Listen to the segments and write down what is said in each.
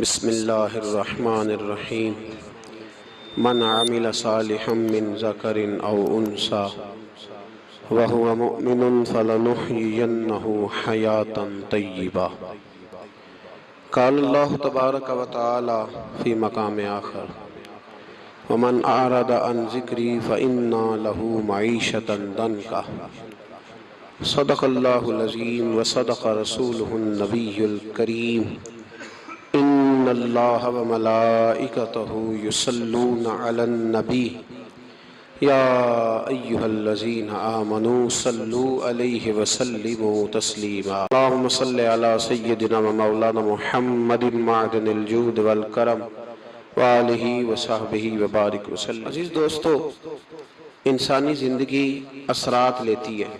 بسم اللہ الرحمن الرحیم من عمل صالحا من ذکر او انثى وهو مؤمن فلنحيينه حیاتا طیبا۔ قال اللہ تبارک و تعالی فی مقام آخر ومن اعرض عن ذکری فإنا له معیشة ضنکا۔ صدق اللہ العظیم وصدق رسولہ النبی الکریم۔ ان اللہ وملائکتہ یصلون علی النبی یا ایہا الذین آمنوا صلوا علیہ وسلموا تسلیما۔ اللہم صل علی سیدنا و مولانا محمد معدن الجود والکرم وآلہ وصحبہ وبارک وسلم۔ عزیز دوستو، انسانی زندگی اثرات لیتی ہے،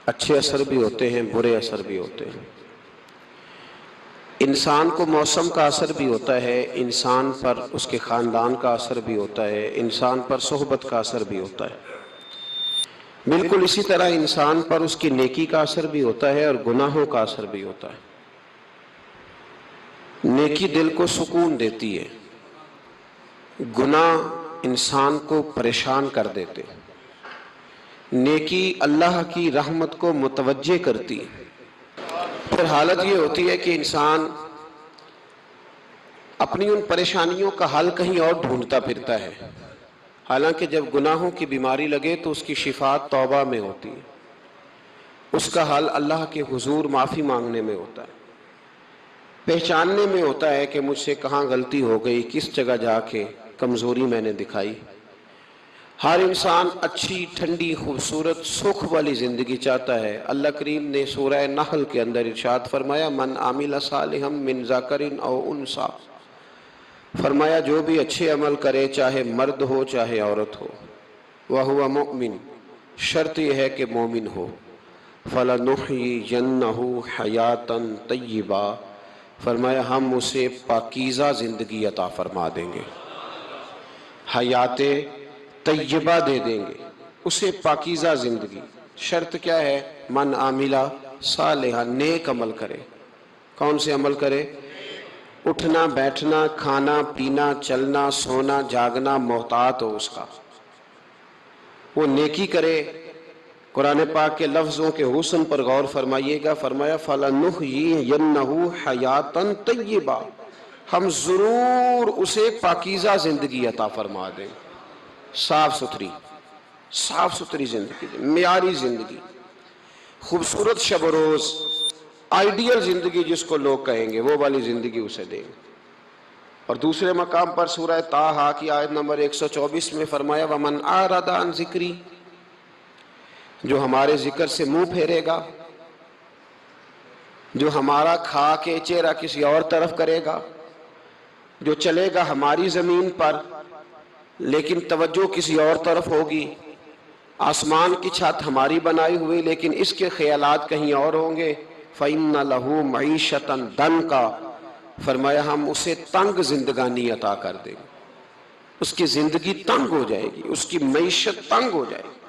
اچھے اثر بھی ہوتے ہیں، برے اثر بھی ہوتے ہیں۔ انسان کو موسم کا اثر بھی ہوتا ہے، انسان پر اس کے خاندان کا اثر بھی ہوتا ہے، انسان پر صحبت کا اثر بھی ہوتا ہے۔ بالکل اسی طرح انسان پر اس کی نیکی کا اثر بھی ہوتا ہے اور گناہوں کا اثر بھی ہوتا ہے۔ نیکی دل کو سکون دیتی ہے، گناہ انسان کو پریشان کر دیتے ہیں۔ نیکی اللہ کی رحمت کو متوجہ کرتی ہے۔ پھر حالت یہ ہوتی ہے کہ انسان اپنی ان پریشانیوں کا حل کہیں اور ڈھونڈتا پھرتا ہے، حالانکہ جب گناہوں کی بیماری لگے تو اس کی شفا توبہ میں ہوتی ہے، اس کا حل اللہ کے حضور معافی مانگنے میں ہوتا ہے، پہچاننے میں ہوتا ہے کہ مجھ سے کہاں غلطی ہو گئی، کس جگہ جا کے کمزوری میں نے دکھائی۔ ہر انسان اچھی، ٹھنڈی، خوبصورت، سکھ والی زندگی چاہتا ہے۔ اللہ کریم نے سورہ نحل کے اندر ارشاد فرمایا من عمل صالحا من ذکر او انثى، فرمایا جو بھی اچھے عمل کرے، چاہے مرد ہو چاہے عورت ہو، وہو مؤمن، شرط یہ ہے کہ مومن ہو، فلنحیینہ حیاتا طیبا، فرمایا ہم اسے پاکیزہ زندگی عطا فرما دیں گے، حیات طیبہ دے دیں گے اسے، پاکیزہ زندگی۔ شرط کیا ہے؟ من عاملہ صالحا، نیک عمل کرے۔ کون سے عمل کرے؟ اٹھنا بیٹھنا، کھانا پینا، چلنا سونا جاگنا محتاط ہو اس کا، وہ نیکی کرے۔ قرآن پاک کے لفظوں کے حسن پر غور فرمائیے گا، فرمایا فَلَنُحْيِيَنَّهُ حَيَاتًا طَيِّبًا، ہم ضرور اسے پاکیزہ زندگی عطا فرما دیں، صاف ستھری زندگی، معیاری زندگی، خوبصورت شب و روز، آئیڈیل زندگی جس کو لوگ کہیں گے، وہ والی زندگی اسے دیں گے۔ اور دوسرے مقام پر سورہ طٰہٰ کی آیت نمبر 124 میں فرمایا وَمَنْ أَعْرَضَ عَنْ ذِكْرِي، جو ہمارے ذکر سے منہ پھیرے گا، جو ہمارا کھا کے چہرہ کسی اور طرف کرے گا، جو چلے گا ہماری زمین پر لیکن توجہ کسی اور طرف ہوگی، آسمان کی چھت ہماری بنائی ہوئی لیکن اس کے خیالات کہیں اور ہوں گے، فَإِنَّ لَهُ مَعِيشَةً ضَنْكًا، فرمایا ہم اسے تنگ زندگانی عطا کر دیں گے، اس کی زندگی تنگ ہو جائے گی، اس کی معیشت تنگ ہو جائے گی۔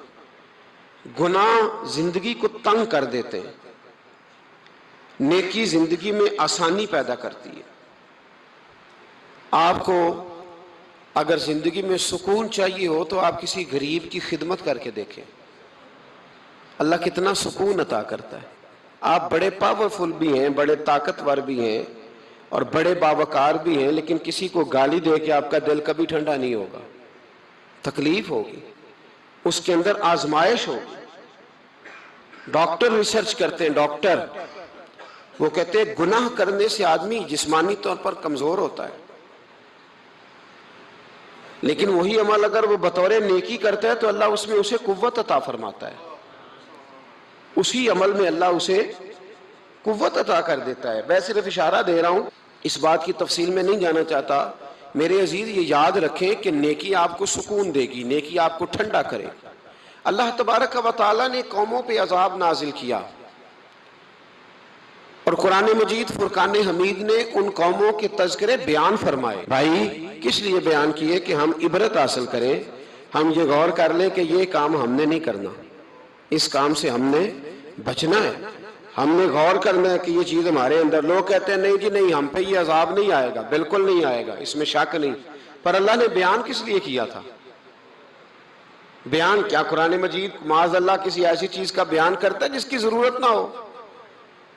گناہ زندگی کو تنگ کر دیتے ہیں، نیکی زندگی میں آسانی پیدا کرتی ہے۔ آپ کو اگر زندگی میں سکون چاہیے ہو تو آپ کسی غریب کی خدمت کر کے دیکھیں، اللہ کتنا سکون عطا کرتا ہے۔ آپ بڑے پاورفل بھی ہیں، بڑے طاقتور بھی ہیں اور بڑے باوقار بھی ہیں، لیکن کسی کو گالی دے کے آپ کا دل کبھی ٹھنڈا نہیں ہوگا، تکلیف ہوگی، اس کے اندر آزمائش ہوگی۔ ڈاکٹر ریسرچ کرتے ہیں، ڈاکٹر وہ کہتے ہیں گناہ کرنے سے آدمی جسمانی طور پر کمزور ہوتا ہے، لیکن وہی عمل اگر وہ بطور نیکی کرتا ہے تو اللہ اس میں اسے قوت عطا فرماتا ہے، اسی عمل میں اللہ اسے قوت عطا کر دیتا ہے۔ میں صرف اشارہ دے رہا ہوں، اس بات کی تفصیل میں نہیں جانا چاہتا۔ میرے عزیز یہ یاد رکھیں کہ نیکی آپ کو سکون دے گی، نیکی آپ کو ٹھنڈا کرے گی۔ اللہ تبارک و تعالیٰ نے قوموں پہ عذاب نازل کیا اور قرآن مجید فرقان حمید نے ان قوموں کے تذکرے بیان فرمائے۔ بھائی کس لیے بیان کیے؟ کہ ہم عبرت حاصل کریں، ہم یہ غور کر لیں کہ یہ کام ہم نے نہیں کرنا، اس کام سے ہم نے بچنا ہے۔ ہم نے غور کرنا ہے کہ یہ چیز ہمارے اندر. لوگ کہتے ہیں نہیں جی نہیں, ہم پہ یہ عذاب نہیں آئے گا. بالکل نہیں آئے گا, اس میں شک نہیں. پر اللہ نے بیان کس لیے کیا تھا؟ بیان کیا قرآن مجید معاذ اللہ کسی ایسی چیز کا بیان کرتا ہے جس کی ضرورت نہ ہو؟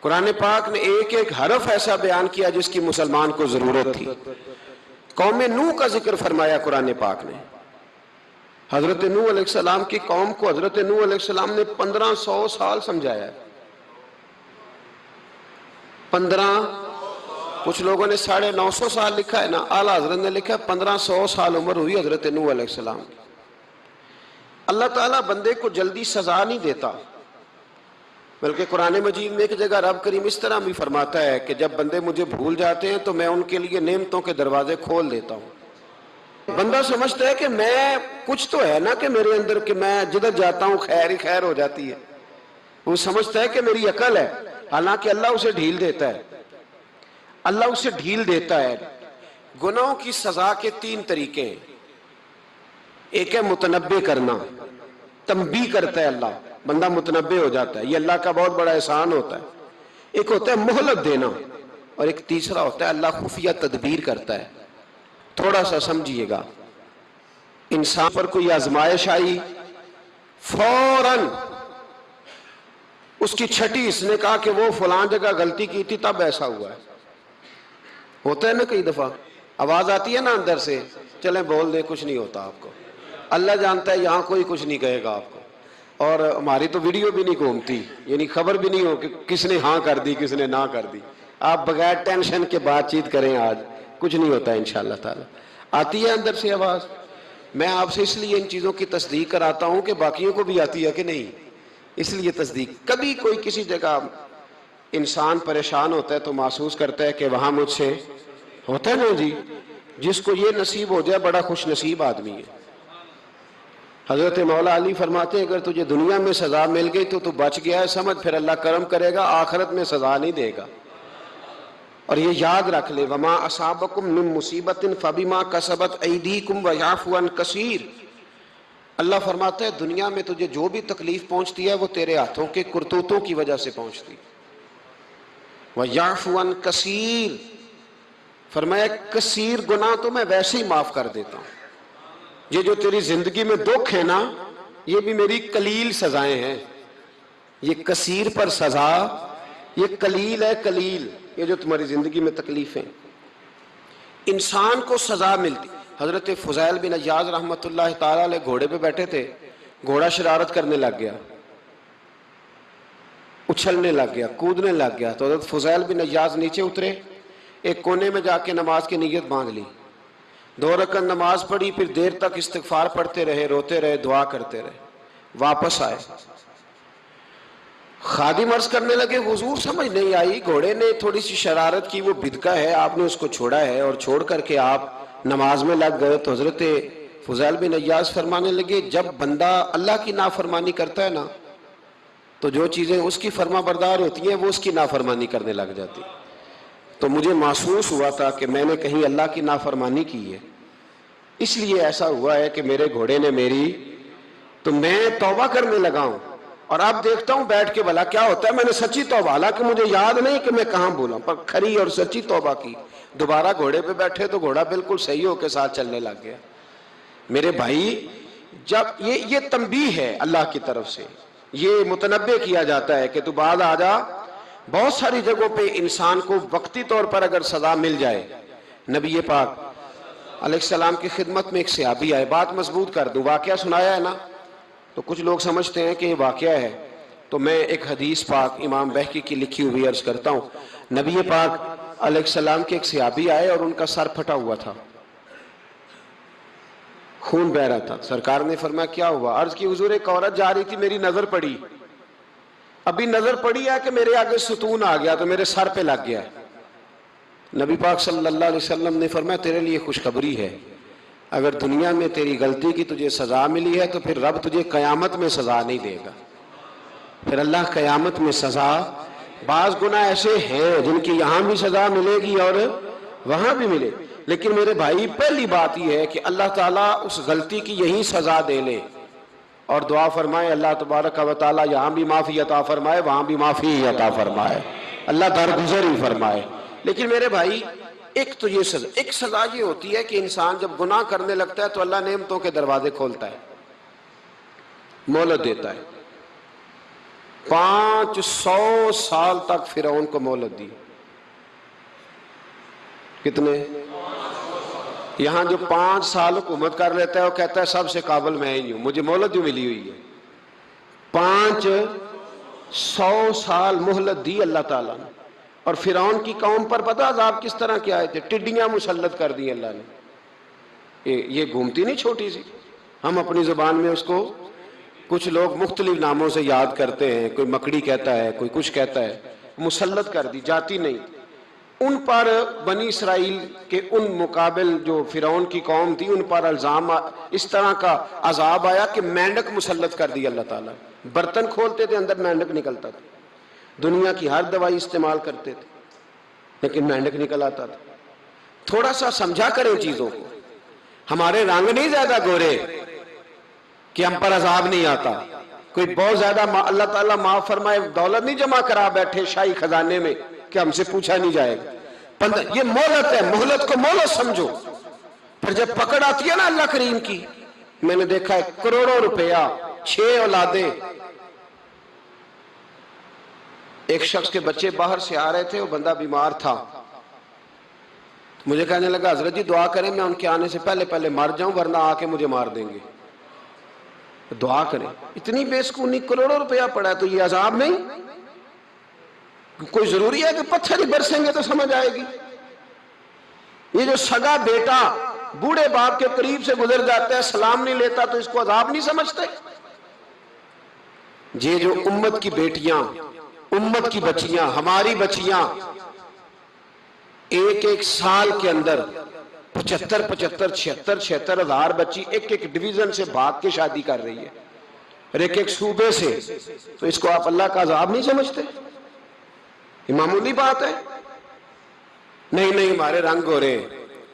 قرآن پاک نے ایک ایک حرف ایسا بیان کیا جس کی مسلمان کو ضرورت تھی. قوم نوح کا ذکر فرمایا قرآن پاک نے. حضرت نوح علیہ السلام کی قوم کو حضرت نوح علیہ السلام نے 1500 سال سمجھایا ہے. 15, کچھ لوگوں نے 950 سال لکھا ہے نا, اعلیٰ حضرت نے لکھا ہے 1500 سال عمر ہوئی حضرت نوح علیہ السلام کی. اللہ تعالیٰ بندے کو جلدی سزا نہیں دیتا, بلکہ قرآن مجید میں ایک جگہ رب کریم اس طرح بھی فرماتا ہے کہ جب بندے مجھے بھول جاتے ہیں تو میں ان کے لیے نعمتوں کے دروازے کھول دیتا ہوں. بندہ سمجھتا ہے کہ میں کچھ تو ہے نا کہ میرے اندر کہ میں جدھر جاتا ہوں خیر ہی خیر ہو جاتی ہے. وہ سمجھتا ہے کہ میری عقل ہے, حالانکہ اللہ اسے ڈھیل دیتا ہے. اللہ اسے ڈھیل دیتا ہے. گناہوں کی سزا کے 3 طریقے ہیں. ایک ہے متنبع کرنا, تنبیہ کرتا ہے اللہ, بندہ متنبع ہو جاتا ہے, یہ اللہ کا بہت بڑا احسان ہوتا ہے. ایک ہوتا ہے مہلت دینا, اور ایک تیسرا ہوتا ہے اللہ خفیہ تدبیر کرتا ہے. تھوڑا سا سمجھیے گا, انسان پر کوئی آزمائش آئی, فوراً اس کی چھٹی اس نے کہا کہ وہ فلاں جگہ غلطی کی تھی تب ایسا ہوا ہے. ہوتا ہے نا کئی دفعہ, آواز آتی ہے نا اندر سے, چلیں بول دیں کچھ نہیں ہوتا آپ کو. اللہ جانتا ہے یہاں کوئی کچھ نہیں کہے گا آپ کو, اور ہماری تو ویڈیو بھی نہیں گھومتی, یعنی خبر بھی نہیں ہو کہ کس نے ہاں کر دی کس نے نہ کر دی. آپ بغیر ٹینشن کے بات چیت کریں, آج کچھ نہیں ہوتا انشاءاللہ تعالی. آتی ہے اندر سے آواز. میں آپ سے اس لیے ان چیزوں کی تصدیق کراتا ہوں کہ باقیوں کو بھی آتی ہے کہ نہیں, اس لیے تصدیق. کبھی کوئی کسی جگہ انسان پریشان ہوتا ہے تو محسوس کرتا ہے کہ وہاں مجھ سے ہوتا ہے نا جی, جس کو یہ نصیب ہو جائے بڑا خوش نصیب آدمی ہے. حضرت مولا علی فرماتے ہیں اگر تجھے دنیا میں سزا مل گئی تو بچ گیا ہے, سمجھ پھر اللہ کرم کرے گا, آخرت میں سزا نہیں دے گا. اور یہ یاد رکھ لے, وما اصابکم من مصیبت فبما کسبت ایدیکم ویعفو عن کثیر. اللہ فرماتا ہے دنیا میں تجھے جو بھی تکلیف پہنچتی ہے وہ تیرے ہاتھوں کے کرتوتوں کی وجہ سے پہنچتی. ویعفو عن کثیر, فرمایا کثیر گناہ تو میں ویسے ہی معاف کر دیتا ہوں. یہ جو تیری زندگی میں دکھ ہے نا, یہ بھی میری قلیل سزائیں ہیں. یہ کثیر پر سزا, یہ قلیل ہے قلیل, یہ جو تمہاری زندگی میں تکلیفیں. انسان کو سزا ملتی. حضرت فضیل بن عیاض رحمۃ اللہ تعالی علیہ گھوڑے پہ بیٹھے تھے, گھوڑا شرارت کرنے لگ گیا, اچھلنے لگ گیا, کودنے لگ گیا. تو حضرت فضیل بن عیاض نیچے اترے, ایک کونے میں جا کے نماز کی نیت باندھ لی, 2 رکعت نماز پڑھی, پھر دیر تک استغفار پڑھتے رہے, روتے رہے, دعا کرتے رہے. واپس آئے, خادم عرض کرنے لگے حضور سمجھ نہیں آئی, گھوڑے نے تھوڑی سی شرارت کی, وہ بدکا ہے, آپ نے اس کو چھوڑا ہے اور چھوڑ کر کے آپ نماز میں لگ گئے. تو حضرت فضیل بن عیاض فرمانے لگے جب بندہ اللہ کی نافرمانی کرتا ہے نا تو جو چیزیں اس کی فرما بردار ہوتی ہیں وہ اس کی نافرمانی کرنے لگ جاتی. تو مجھے محسوس ہوا تھا کہ میں نے کہیں اللہ کی نافرمانی کی ہے, اس لیے ایسا ہوا ہے کہ میرے گھوڑے نے میری, تو میں توبہ کرنے لگا ہوں. اور اب دیکھتا ہوں بیٹھ کے بھلا کیا ہوتا ہے. میں نے سچی توبہ, حالانکہ مجھے یاد نہیں کہ میں کہاں بولا, پر کھری اور سچی توبہ کی. دوبارہ گھوڑے پہ بیٹھے تو گھوڑا بالکل صحیح ہو کے ساتھ چلنے لگ گیا. میرے بھائی, جب یہ تنبیہ ہے اللہ کی طرف سے, یہ متنبع کیا جاتا ہے کہ تو بعد آ جا. بہت ساری جگہوں پہ انسان کو وقتی طور پر اگر سزا مل جائے, نبی پاک علیہ السلام کی خدمت میں ایک صحابی آئے, بات مضبوط کر دوں, واقعہ سنایا ہے نا, تو کچھ لوگ سمجھتے ہیں کہ یہ واقعہ ہے, تو میں ایک حدیث پاک امام بہقی کی لکھی ہوئی عرض کرتا ہوں. نبی پاک علیہ السلام کے ایک صحابی آئے اور ان کا سر پھٹا ہوا تھا, خون بہ رہا تھا. سرکار نے فرمایا کیا ہوا؟ عرض کی حضور ایک عورت جا رہی تھی, میری نظر پڑی, ابھی نظر پڑی ہے کہ میرے آگے ستون آ گیا تو میرے سر پہ لگ گیا. نبی پاک صلی اللہ علیہ وسلم نے فرمایا تیرے لیے خوشخبری ہے, اگر دنیا میں تیری غلطی کی تجھے سزا ملی ہے تو پھر رب تجھے قیامت میں سزا نہیں دے گا. پھر اللہ قیامت میں سزا, بعض گناہ ایسے ہیں جن کی یہاں بھی سزا ملے گی اور وہاں بھی ملے, لیکن میرے بھائی پہلی بات یہ ہے کہ اللہ تعالیٰ اس غلطی کی یہی سزا دے لے اور دعا فرمائے اللہ تبارک و تعالیٰ یہاں بھی معافی عطا فرمائے، وہاں بھی معافی عطا فرمائے، اللہ درگزر ہی فرمائے۔ لیکن میرے بھائی ایک تو یہ سزا یہ ہوتی ہے کہ انسان جب گناہ کرنے لگتا ہے تو اللہ نعمتوں کے دروازے کھولتا ہے، مہلت دیتا ہے۔ 500 سال تک فرعون کو مہلت دی۔ کتنے؟ یہاں جو 5 سال حکومت کر لیتا ہے وہ کہتا ہے سب سے قابل میں ہی ہوں، مجھے مہلت جو ملی ہوئی ہے۔ 500 سال مہلت دی اللہ تعالیٰ نے، اور فرعون کی قوم پر پتہ عذاب کس طرح کے آئے تھے؟ ٹڈیاں مسلط کر دی اللہ نے۔ یہ گھومتی نہیں چھوٹی سی، ہم اپنی زبان میں اس کو کچھ لوگ مختلف ناموں سے یاد کرتے ہیں، کوئی مکڑی کہتا ہے، کوئی کچھ کہتا ہے، مسلط کر دی، جاتی نہیں۔ ان پر بنی اسرائیل کے ان مقابل جو فرعون کی قوم تھی ان پر الزام اس طرح کا عذاب آیا کہ مینڈک مسلط کر دی اللہ تعالیٰ۔ برتن کھولتے تھے اندر مینڈک نکلتا تھا، دنیا کی ہر دوائی استعمال کرتے تھے لیکن مینڈک نکل آتا تھا۔ تھوڑا سا سمجھا کریں چیزوں کو، ہمارے رنگ نہیں زیادہ گورے کہ ہم پر عذاب نہیں آتا، کوئی بہت زیادہ اللہ تعالیٰ معاف فرمائے دولت نہیں جمع کرا بیٹھے شاہی خزانے میں کہ ہم سے پوچھا نہیں جائے گا۔ یہ مہلت ہے، مہلت کو مہلت سمجھو۔ پھر جب پکڑ آتی ہے نا اللہ کریم کی، میں نے دیکھا ہے کروڑوں روپیہ، 6 اولادیں۔ ایک شخص کے بچے باہر سے آ رہے تھے، وہ بندہ بیمار تھا، مجھے کہنے لگا حضرت جی دعا کریں میں ان کے آنے سے پہلے مر جاؤں ورنہ آ کے مجھے مار دیں گے، دعا کریں۔ اتنی بے سکونی، کروڑوں روپیہ پڑا ہے تو یہ عذاب نہیں؟ کوئی ضروری ہے کہ پتھر ہی برسیں گے تو سمجھ آئے گی؟ یہ جو سگا بیٹا بوڑھے باپ کے قریب سے گزر جاتا ہے سلام نہیں لیتا تو اس کو عذاب نہیں سمجھتے؟ یہ جو امت کی بیٹیاں، امت کی بچیاں، ہماری بچیاں ایک سال کے اندر 75,000 ہزار بچی ایک ڈویژن سے بھاگ کے شادی کر رہی ہے، اور ایک صوبے سے، تو اس کو آپ اللہ کا عذاب نہیں سمجھتے؟ یہ معمولی بات ہے؟ نہیں ہمارے رنگ ہو رہے ہیں،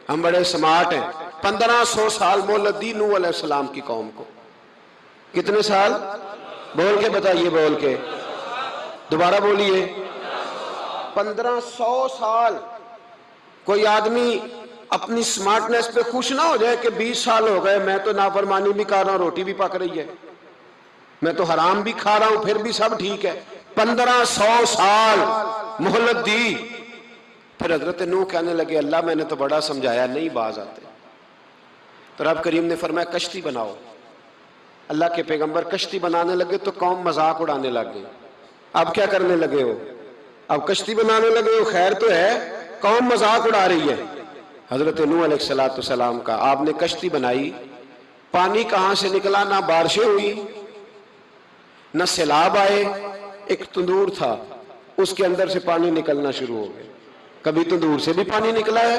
ہم بڑے سمارٹ ہیں۔ 1500 سال مہلت دی نوح علیہ السلام کی قوم کو۔ کتنے سال؟ بول کے بتائیے، بول کے دوبارہ بولیے۔ 1500 سال۔ کوئی آدمی اپنی سمارٹنس پہ خوش نہ ہو جائے کہ 20 سال ہو گئے میں تو نافرمانی بھی کر رہا ہوں، روٹی بھی پک رہی ہے، میں تو حرام بھی کھا رہا ہوں، پھر بھی سب ٹھیک ہے۔ 1500 سال مہلت دی۔ پھر حضرت نوح کہنے لگے اللہ میں نے تو بڑا سمجھایا نہیں باز آتے، تو رب کریم نے فرمایا کشتی بناؤ۔ اللہ کے پیغمبر کشتی بنانے لگے تو قوم مذاق اڑانے لگ گئی۔ اب کیا کرنے لگے ہو؟ اب کشتی بنانے لگے ہو، خیر تو ہے، قوم مذاق اڑا رہی ہے۔ حضرت نوح علیہ السلام کا آپ نے کشتی بنائی، پانی کہاں سے نکلا؟ نہ بارشیں ہوئی نہ سیلاب آئے، ایک تندور تھا اس کے اندر سے پانی نکلنا شروع ہو گیا۔ کبھی تندور سے بھی پانی نکلا ہے،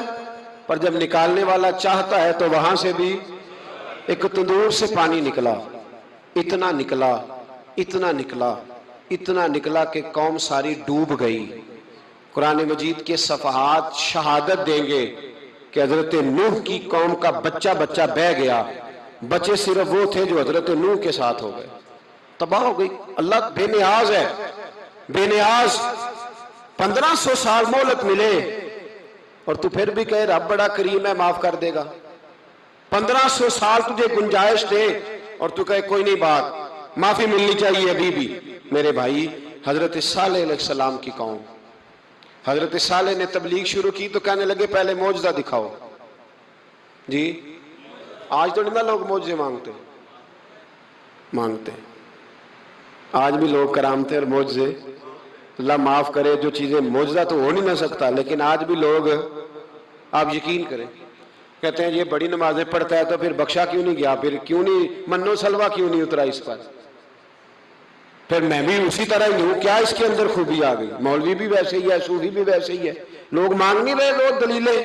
پر جب نکالنے والا چاہتا ہے تو وہاں سے بھی ایک تندور سے پانی نکلا۔ اتنا نکلا، اتنا نکلا، اتنا نکلا کہ قوم ساری ڈوب گئی۔ قرآن مجید کے صفحات شہادت دیں گے کہ حضرت نوح کی قوم کا بچہ بہ گیا، بچے صرف وہ تھے جو حضرت نوح کے ساتھ ہو گئے، تباہ ہو گئی۔ اللہ بے نیاز ہے، بے نیاز۔ 1500 سال مہلت ملے اور تو پھر بھی کہے رب بڑا کریم ہے معاف کر دے گا۔ 1500 سال تجھے گنجائش دے اور تو کہے کوئی نہیں بات معافی ملنی چاہیے ابھی بھی۔ میرے بھائی حضرت صالح علیہ السلام کی قوم، حضرت صالح نے تبلیغ شروع کی تو کہنے لگے پہلے معجزہ دکھاؤ۔ جی آج تو نہیں لوگ معجزے مانگتے، آج بھی لوگ کرامتے اور معجزے، اللہ معاف کرے جو چیزیں معجزہ تو ہو نہیں نہ سکتا، لیکن آج بھی لوگ، آپ یقین کریں، کہتے ہیں یہ بڑی نمازیں پڑھتا ہے تو پھر بخشا کیوں نہیں گیا، پھر کیوں نہیں منو سلوا کیوں نہیں اترا اس پر، پھر میں بھی اسی طرح ہی ہوں، کیا اس کے اندر خوبی آ گئی؟ مولوی بھی ویسے ہی ہے، صوفی بھی ویسے ہی ہے، لوگ مانگ نہیں رہے، لوگ دلیلیں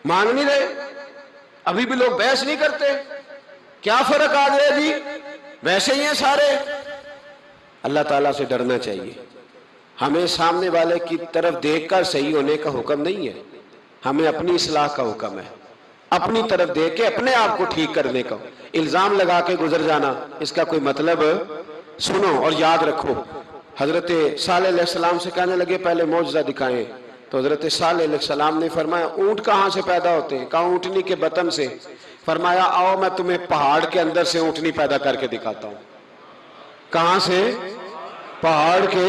مانگ نہیں رہے، ابھی بھی لوگ بحث نہیں کرتے، کیا فرق آ گیا جی؟ ویسے ہی ہیں سارے۔ اللہ تعالیٰ سے ڈرنا چاہیے، ہمیں سامنے والے کی طرف دیکھ کر صحیح ہونے کا حکم نہیں ہے، ہمیں اپنی اصلاح کا حکم ہے۔ اپنی طرف دیکھ کے اپنے آپ کو ٹھیک کرنے کا، الزام لگا کے گزر جانا اس کا کوئی مطلب سنو اور یاد رکھو۔ حضرت صالح علیہ السلام سے کہنے لگے پہلے معجزہ دکھائیں، تو حضرت صالح علیہ السلام نے فرمایا اونٹ کہاں سے پیدا ہوتے ہیں؟ کہا اونٹنی کے بطن سے۔ فرمایا آؤ میں تمہیں پہاڑ کے اندر سے اونٹنی پیدا کر کے دکھاتا ہوں۔ کہاں سے؟ پہاڑ کے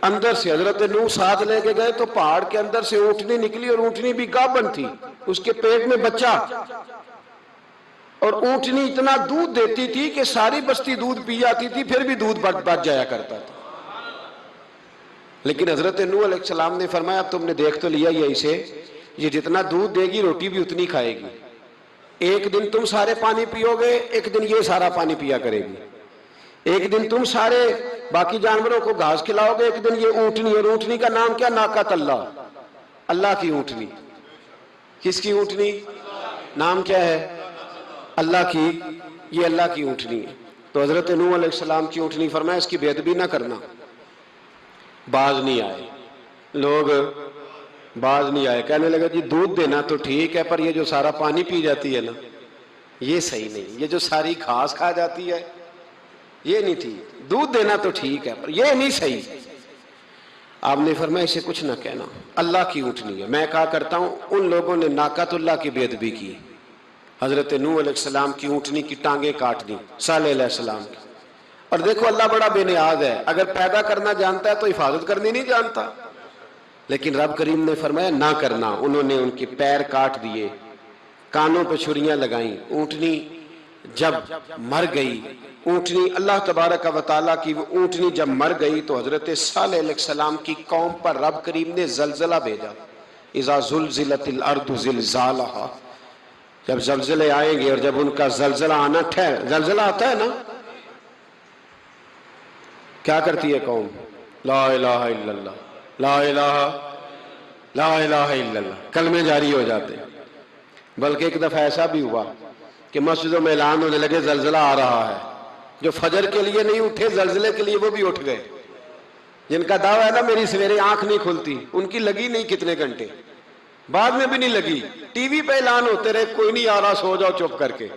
اندر سے۔ حضرت نوح ساتھ لے کے گئے تو پہاڑ کے اندر سے اونٹنی نکلی، اور اونٹنی بھی گابن تھی، اس کے پیٹ میں بچہ، اور اونٹنی اتنا دودھ دیتی تھی کہ ساری بستی دودھ پی جاتی تھی، پھر بھی دودھ بچ جایا کرتا تھا۔ لیکن حضرت نوح علیہ السلام نے فرمایا اب تم نے دیکھ تو لیا یہ اسے، یہ جتنا دودھ دے گی روٹی بھی اتنی کھائے گی، ایک دن تم سارے پانی پیو گے، ایک دن یہ سارا پانی پیا کرے گی، ایک دن تم سارے باقی جانوروں کو گھاس کھلاؤ گے، ایک دن یہ اونٹنی، اور اونٹنی کا نام کیا؟ ناقۃ اللہ، اللہ کی اونٹنی۔ کس کی اونٹنی؟ نام کیا ہے؟ اللہ کی، یہ اللہ کی اونٹنی ہے۔ تو حضرت نوح علیہ السلام کی اونٹنی فرمایا اس کی بے ادبی نہ کرنا۔ باز نہیں آئے لوگ، باز نہیں آئے، کہنے لگا جی دودھ دینا تو ٹھیک ہے، پر یہ جو سارا پانی پی جاتی ہے نا یہ صحیح نہیں، یہ جو ساری گھاس کھا جاتی ہے یہ نہیں ٹھیک، دودھ دینا تو ٹھیک ہے پر یہ نہیں صحیح۔ آپ نے فرمایا اسے کچھ نہ کہنا، اللہ کی اونٹنی ہے۔ میں کہا کرتا ہوں ان لوگوں نے ناقۃ اللہ کی بے ادبی کی، حضرت نوح علیہ السلام کی اونٹنی کی ٹانگیں کاٹ دی، صالح علیہ السلام کی۔ اور دیکھو اللہ بڑا بے نیاز ہے، اگر پیدا کرنا جانتا ہے تو حفاظت کرنی نہیں جانتا، لیکن رب کریم نے فرمایا نہ کرنا۔ انہوں نے ان کے پیر کاٹ دیے، کانوں پہ چھریاں لگائیں۔ اونٹنی جب مر گئی، اونٹنی اللہ تبارک و تعالیٰ کی وہ اونٹنی جب مر گئی تو حضرت صالح علیہ السلام کی قوم پر رب کریم نے زلزلہ بھیجا، اذا زلزلت الارض زلزالہا، جب زلزلے آئیں گے اور جب ان کا زلزلہ آنا زلزلہ آتا ہے نا، کیا کرتی ہے قوم؟ لا الہ الا اللہ، لا الہ الا اللہ، کلمے جاری ہو جاتے ہیں۔ بلکہ ایک دفعہ ایسا بھی ہوا کہ مسجدوں میں اعلان ہونے لگے زلزلہ آ رہا ہے، جو فجر کے لیے نہیں اٹھے زلزلے کے لیے وہ بھی اٹھ گئے، جن کا دعویٰ ہے نا میری سویرے آنکھ نہیں کھلتی، ان کی لگی نہیں کتنے گھنٹے، بعد میں بھی نہیں لگی، ٹی وی پہ اعلان ہوتے رہے کوئی نہیں آ رہا سو جاؤ چپ کر کے،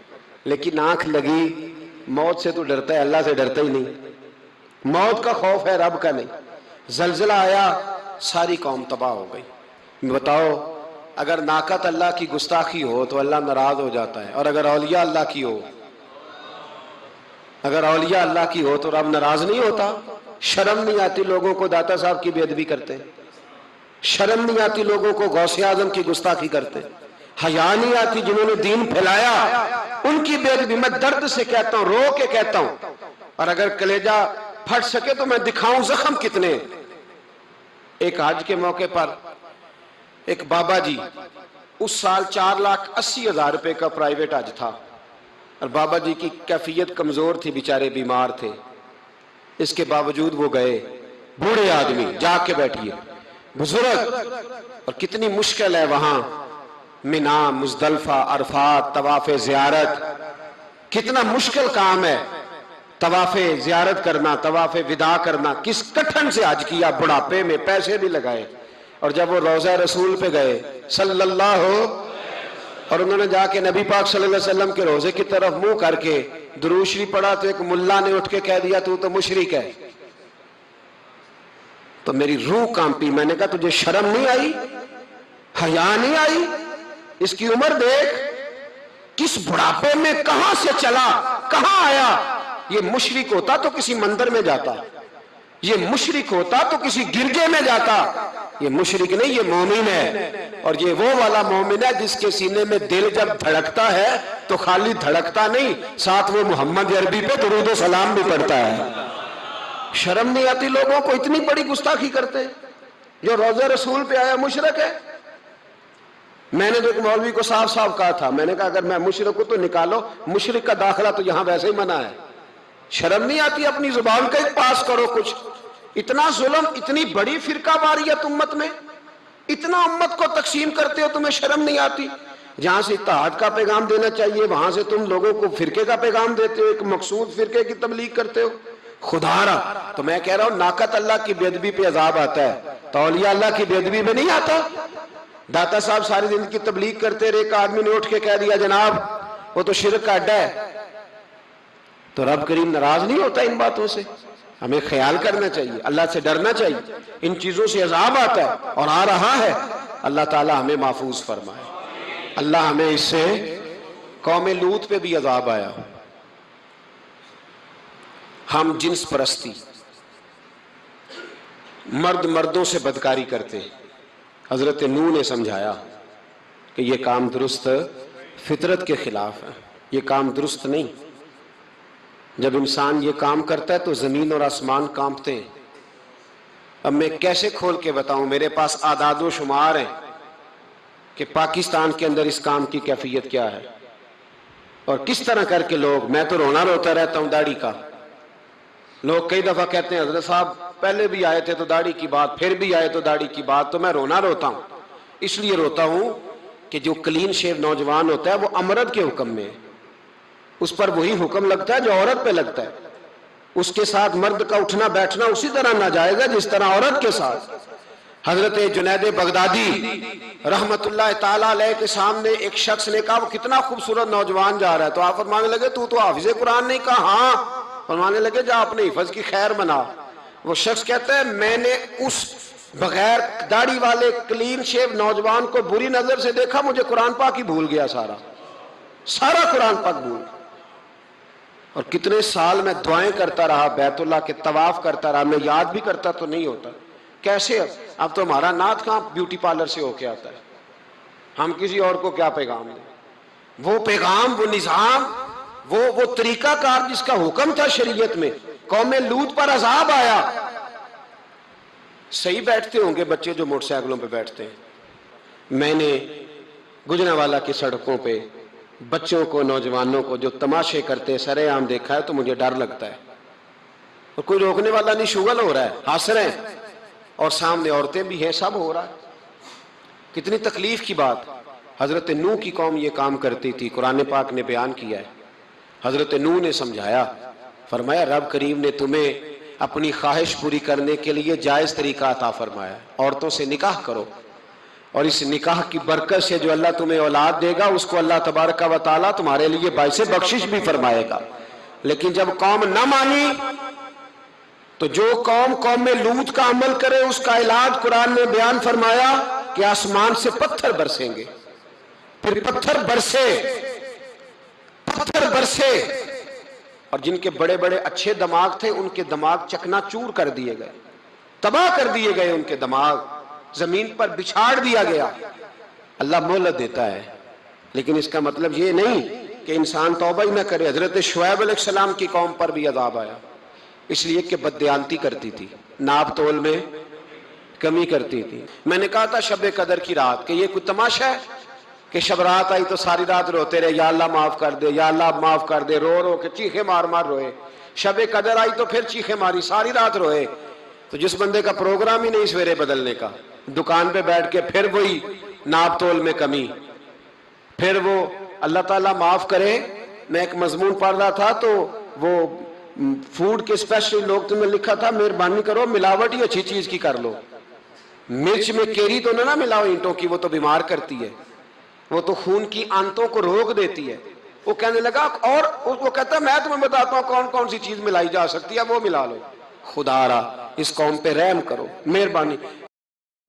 لیکن آنکھ لگی۔ موت سے تو ڈرتا ہے، اللہ سے ڈرتا ہی نہیں، موت کا خوف ہے رب کا نہیں۔ زلزلہ آیا ساری قوم تباہ ہو گئی۔ بتاؤ اگر ناقۃ اللہ کی گستاخی ہو تو اللہ ناراض ہو جاتا ہے، اور اگر اولیاء اللہ کی ہو، اگر اولیاء اللہ کی ہو تو رب ناراض نہیں ہوتا؟ شرم نہیں آتی لوگوں کو داتا صاحب کی بے ادبی کرتے؟ شرم نہیں آتی لوگوں کو غوث اعظم کی گستاخی کرتے؟ حیا نہیں آتی جنہوں نے دین پھیلایا ان کی بے ادبی؟ میں درد سے کہتا ہوں، رو کے کہتا ہوں، اور اگر کلیجہ پھٹ سکے تو میں دکھاؤں زخم کتنے۔ ایک حج کے موقع پر ایک بابا جی، اس سال 4,80,000 روپے کا پرائیویٹ حج تھا، اور بابا جی کی کیفیت کمزور تھی، بیچارے بیمار تھے، اس کے باوجود وہ گئے۔ بوڑھے آدمی، جا کے بیٹھیے، بزرگ، اور کتنی مشکل ہے وہاں منا، مزدلفہ، عرفات، طواف زیارت، کتنا مشکل کام ہے طواف زیارت کرنا، طواف وداع کرنا۔ کس کٹھن سے حج کیا، بڑھاپے میں پیسے بھی لگائے، اور جب وہ روضہ رسول پہ گئے صلی اللہ اور انہوں نے جا کے نبی پاک صلی اللہ علیہ وسلم کے روضے کی طرف منہ کر کے درود شریف پڑھا تو ایک ملا نے اٹھ کے کہہ دیا تو مشرک ہے۔ تو میری روح کانپی، میں نے کہا تجھے شرم نہیں آئی، حیا نہیں آئی؟ اس کی عمر دیکھ، کس بڑھاپے میں کہاں سے چلا، کہاں آیا۔ یہ مشرک ہوتا تو کسی مندر میں جاتا، یہ مشرک ہوتا تو کسی گرجے میں جاتا، یہ مشرک نہیں، یہ مومن ہے، اور یہ وہ والا مومن ہے جس کے سینے میں دل جب دھڑکتا ہے تو خالی دھڑکتا نہیں، ساتھ وہ محمد عربی پہ درود و سلام بھی پڑھتا ہے۔ شرم نہیں آتی لوگوں کو؟ اتنی بڑی گستاخی کرتے ہیں۔ جو روضہ رسول پہ آیا مشرک ہے۔ میں نے تو ایک مولوی کو صاف صاف کہا تھا، میں نے کہا اگر میں مشرک ہوں تو نکالو، مشرک کا داخلہ تو یہاں ویسے ہی منع ہے۔ شرم نہیں آتی؟ اپنی زبان کا ایک پاس کرو کچھ۔ اتنا ظلم، اتنی بڑی فرقہ واریت امت میں، اتنا امت کو تقسیم کرتے ہو، تمہیں شرم نہیں آتی؟ جہاں سے اتحاد کا پیغام دینا چاہیے وہاں سے تم لوگوں کو فرقے کا پیغام دیتے ہو، ایک مقصود فرقے کی تبلیغ کرتے ہو۔ خدا رہا تو میں کہہ رہا ہوں ناقۃ اللہ کی بے ادبی پہ عذاب آتا ہے، تو اولیاء اللہ کی بے ادبی میں نہیں آتا؟ داتا صاحب ساری زندگی تبلیغ کرتے رہے، ایک آدمی نے اٹھ کے کہہ دیا جناب وہ تو شرک کا اڈا ہے، تو رب کریم ناراض نہیں ہوتا ان باتوں سے؟ ہمیں خیال کرنا چاہیے، اللہ سے ڈرنا چاہیے، ان چیزوں سے عذاب آتا ہے اور آ رہا ہے، اللہ تعالی ہمیں محفوظ فرمائے۔ اللہ ہمیں اس سے، قوم لوط پہ بھی عذاب آیا، ہم جنس پرستی، مرد مردوں سے بدکاری کرتے، حضرت نوح نے سمجھایا کہ یہ کام درست فطرت کے خلاف ہے، یہ کام درست نہیں۔ جب انسان یہ کام کرتا ہے تو زمین اور آسمان کانپتے ہیں۔ اب میں کیسے کھول کے بتاؤں، میرے پاس اعداد و شمار ہیں کہ پاکستان کے اندر اس کام کی کیفیت کیا ہے اور کس طرح کر کے لوگ، میں تو رونا روتا رہتا ہوں داڑھی کا۔ لوگ کئی دفعہ کہتے ہیں حضرت صاحب پہلے بھی آئے تھے تو داڑھی کی بات، پھر بھی آئے تو داڑھی کی بات، تو میں رونا روتا ہوں۔ اس لیے روتا ہوں کہ جو کلین شیو نوجوان ہوتا ہے وہ امرد کے حکم میں ہے، اس پر وہی حکم لگتا ہے جو عورت پہ لگتا ہے، اس کے ساتھ مرد کا اٹھنا بیٹھنا اسی طرح ناجائز ہے جس طرح عورت کے ساتھ۔ حضرت جنید بغدادی رحمت اللہ تعالیٰ علیہ کے سامنے ایک شخص نے کہا وہ کتنا خوبصورت نوجوان جا رہا ہے، تو آپ فرمانے لگے تو حافظ قرآن نہیں؟ کہا ہاں۔ فرمانے لگے جا اپنے حفظ کی خیر بنا۔ وہ شخص کہتا ہے میں نے اس بغیر داڑھی والے کلین شیو نوجوان کو بری نظر سے دیکھا، مجھے قرآن پاک ہی بھول گیا، سارا قرآن پاک بھول گیا۔ اور کتنے سال میں دعائیں کرتا رہا، بیت اللہ کے طواف کرتا رہا، میں یاد بھی کرتا تو نہیں ہوتا۔ کیسے اب تو ہمارا نعت کہاں بیوٹی پارلر سے ہو کے آتا ہے، ہم کسی اور کو کیا پیغام دیں؟ وہ پیغام، وہ نظام، وہ طریقہ کار جس کا حکم تھا شریعت میں، قوم لوط پر عذاب آیا۔ صحیح بیٹھتے ہوں گے بچے جو موٹر سائیکلوں پہ بیٹھتے ہیں، میں نے گجرانوالہ کی سڑکوں پہ بچوں کو، نوجوانوں کو جو تماشے کرتے سر عام دیکھا ہے تو مجھے ڈر لگتا ہے، اور کوئی روکنے والا نہیں، شغل ہو رہا ہے، ہنس رہے ہیں، اور سامنے عورتیں بھی ہیں، سب ہو رہا ہے۔ کتنی تکلیف کی بات۔ حضرت نوح کی قوم یہ کام کرتی تھی، قرآن پاک نے بیان کیا ہے۔ حضرت نوح نے سمجھایا، فرمایا رب کریم نے تمہیں اپنی خواہش پوری کرنے کے لیے جائز طریقہ عطا فرمایا، عورتوں سے نکاح کرو، اور اس نکاح کی برکت سے جو اللہ تمہیں اولاد دے گا اس کو اللہ تبارک و تعالیٰ تمہارے لیے باعث بخشش بھی فرمائے گا۔ لیکن جب قوم نہ مانی تو جو قوم لوط کا عمل کرے اس کا علاج قرآن نے بیان فرمایا کہ آسمان سے پتھر برسیں گے، پھر پتھر برسے، اور جن کے بڑے بڑے اچھے دماغ تھے ان کے دماغ چکنا چور کر دیے گئے، تباہ کر دیے گئے، ان کے دماغ زمین پر بچھاڑ دیا گیا۔ اللہ مہلت دیتا ہے، لیکن اس کا مطلب یہ نہیں کہ انسان توبہ ہی نہ کرے۔ حضرت شعیب علیہ السلام کی قوم پر بھی عذاب آیا، اس لیے کہ بددیانتی کرتی تھی، ناپ تول میں کمی کرتی تھی۔ میں نے کہا تھا شب قدر کی رات کہ یہ کوئی تماشا ہے کہ شب رات آئی تو ساری رات روتے رہے، یا اللہ معاف کر دے، یا اللہ معاف کر دے، رو رو کے چیخے مار مار روئے۔ شب قدر آئی تو پھر چیخے ماری، ساری رات روئے۔ تو جس بندے کا پروگرام ہی نہیں سویرے بدلنے کا، دکان پہ بیٹھ کے پھر وہی ناپ تول میں کمی، پھر وہ اللہ تعالیٰ معاف کرے۔ میں ایک مضمون پڑھ رہا تھا تو وہ فوڈ کے اسپیشل لوگ تمہیں لکھا تھا مہربانی کرو ملاوٹ ہی اچھی چیز کی کر لو، مرچ میں کیری تو نہ ملاؤ اینٹوں کی، وہ تو بیمار کرتی ہے، وہ تو خون کی آنتوں کو روک دیتی ہے۔ وہ کہنے لگا، اور وہ کہتا ہے میں تمہیں بتاتا ہوں کون کون سی چیز ملائی جا سکتی ہے، وہ ملا لو۔ خدا را اس قوم پہ رحم کرو، مہربانی۔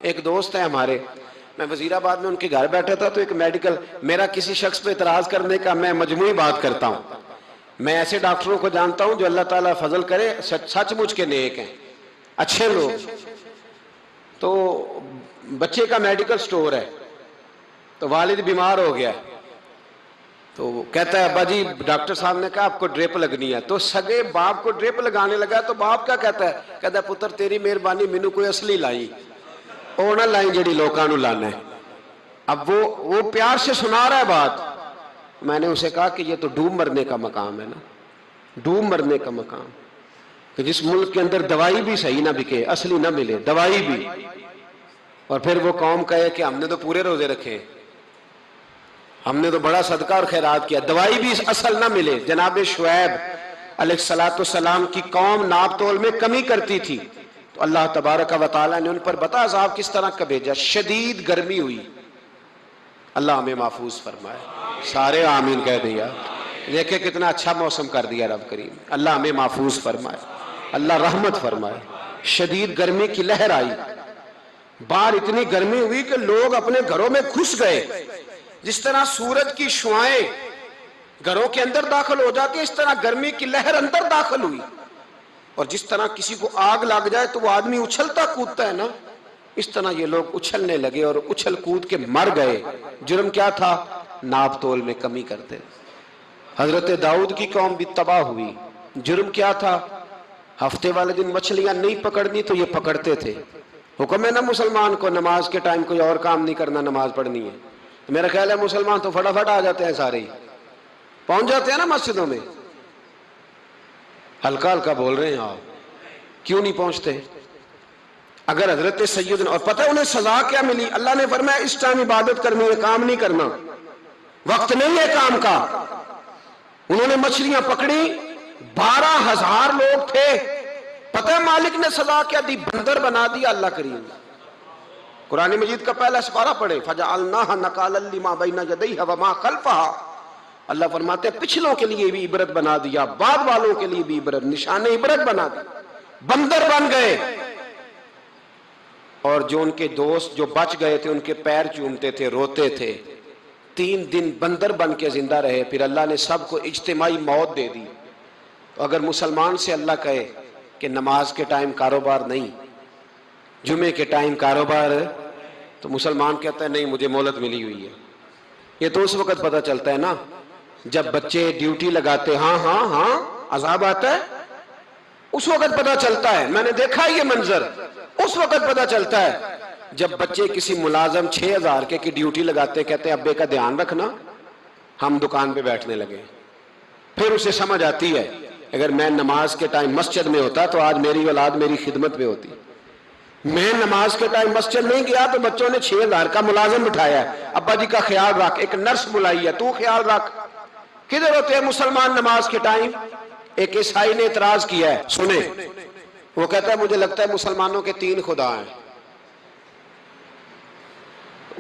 ایک دوست ہے ہمارے، میں وزیر آباد میں ان کے گھر بیٹھا تھا تو ایک میڈیکل، میرا کسی شخص پہ اعتراض کرنے کا میں مجموعی بات کرتا ہوں۔ میں ایسے ڈاکٹروں کو جانتا ہوں جو اللہ تعالیٰ فضل کرے سچ مچ کے نیک ہیں، اچھے لوگ۔ تو بچے کا میڈیکل سٹور ہے، تو والد بیمار ہو گیا، تو وہ کہتا ہے ابا جی ڈاکٹر صاحب نے کہا آپ کو ڈرپ لگنی ہے، تو سگے باپ کو ڈرپ لگانے لگا، تو باپ کیا کہتا ہے پتر تیری مہربانی مینوں کوئی اصلی لائی، وہ نہ لائیں جڑی لوکاں نو لانا ہے۔ اب وہ پیار سے سنا رہا ہے بات۔ میں نے اسے کہا کہ یہ تو ڈوب مرنے کا مقام ہے نا، ڈوب مرنے کا مقام، کہ جس ملک کے اندر دوائی بھی صحیح نہ بکے، اصلی نہ ملے دوائی بھی، اور پھر وہ قوم کہے کہ ہم نے تو پورے روزے رکھے، ہم نے تو بڑا صدقہ اور خیرات کیا، دوائی بھی اصل نہ ملے۔ جناب شعیب علیہ السلام کی قوم ناپ تول میں کمی کرتی تھی، تو اللہ تبارک و تعالیٰ نے ان پر بتا عذاب کس طرح کا بھیجا۔ شدید گرمی ہوئی، اللہ ہمیں محفوظ فرمائے. سارے آمین کہہ دیا. دیکھیں کتنا اچھا موسم کر دیا رب کریم. اللہ ہمیں محفوظ فرمائے, اللہ رحمت فرمائے. شدید گرمی کی لہر آئی, باہر اتنی گرمی ہوئی کہ لوگ اپنے گھروں میں گھس گئے. جس طرح سورج کی شعائیں گھروں کے اندر داخل ہو جاتی ہے, اس طرح گرمی کی لہر اندر داخل ہوئی. اور جس طرح کسی کو آگ لگ جائے تو وہ آدمی اچھلتا کودتا ہے نا, اس طرح یہ لوگ اچھلنے لگے اور اچھل کود کے مر گئے. جرم کیا تھا؟ ناپ تول میں کمی کرتے. حضرت داؤد کی قوم بھی تباہ ہوئی. جرم کیا تھا؟ ہفتے والے دن مچھلیاں نہیں پکڑنی تو یہ پکڑتے تھے. حکم ہے نا مسلمان کو نماز کے ٹائم کوئی اور کام نہیں کرنا, نماز پڑھنی ہے. میرا خیال ہے مسلمان تو فٹافٹ آ جاتے ہیں, سارے ہی پہنچ جاتے ہیں نا مسجدوں میں. ہلکا ہلکا بول رہے ہیں آپ, کیوں نہیں پہنچتے؟ اگر حضرت سیدنا, اور پتہ ہے انہیں سزا کیا ملی؟ اللہ نے فرمایا اس ٹائم عبادت کرنی ہے, کام نہیں کرنا, وقت نہیں ہے کام کا. انہوں نے مچھلیاں پکڑی, 12,000 لوگ تھے. پتہ ہے مالک نے سزا کیا دی؟ بندر بنا دیا. اللہ کریم قرآن مجید کا پہلا سپارہ پڑھے, فَجَعَلْنَاهَا نَكَالًا لِمَا بَيْنَ يَدَيْهَا وَمَا خَلْفَهَا. اللہ فرماتے ہیں پچھلوں کے لیے بھی عبرت بنا دیا, بعد والوں کے لیے بھی عبرت, نشان عبرت بنا دیا. بندر بن گئے. اور جو ان کے دوست جو بچ گئے تھے ان کے پیر چومتے تھے, روتے تھے. 3 دن بندر بن کے زندہ رہے. پھر اللہ نے سب کو اجتماعی موت دے دی. تو اگر مسلمان سے اللہ کہے کہ نماز کے ٹائم کاروبار نہیں, جمعے کے ٹائم کاروبار, تو مسلمان کہتا ہے نہیں مجھے مہلت ملی ہوئی ہے. یہ تو اس وقت پتہ چلتا ہے نا جب بچے ڈیوٹی لگاتے, ہاں ہاں ہاں عذاب آتا ہے, اس وقت پتہ چلتا ہے. میں نے دیکھا یہ منظر, اس وقت پتہ چلتا ہے جب بچے کسی ملازم 6,000 کے کی ڈیوٹی لگاتے, کہتے ہیں ابے کا دھیان رکھنا, ہم دکان پہ بیٹھنے لگے. پھر اسے سمجھ آتی ہے اگر میں نماز کے ٹائم مسجد میں ہوتا تو آج میری اولاد میری خدمت میں ہوتی. میں نماز کے ٹائم مسجد نہیں گیا تو بچوں نے 6,000 کا ملازم بٹھایا ہے, ابا جی کا خیال رکھ, ایک نرس بلائی ہے, تو خیال رکھ. کدھر ہوتے ہیں مسلمان نماز کے ٹائم؟ ایک عیسائی نے اعتراض کیا ہے, سنیں. وہ کہتا ہے مجھے لگتا ہے مسلمانوں کے 3 خدا ہیں.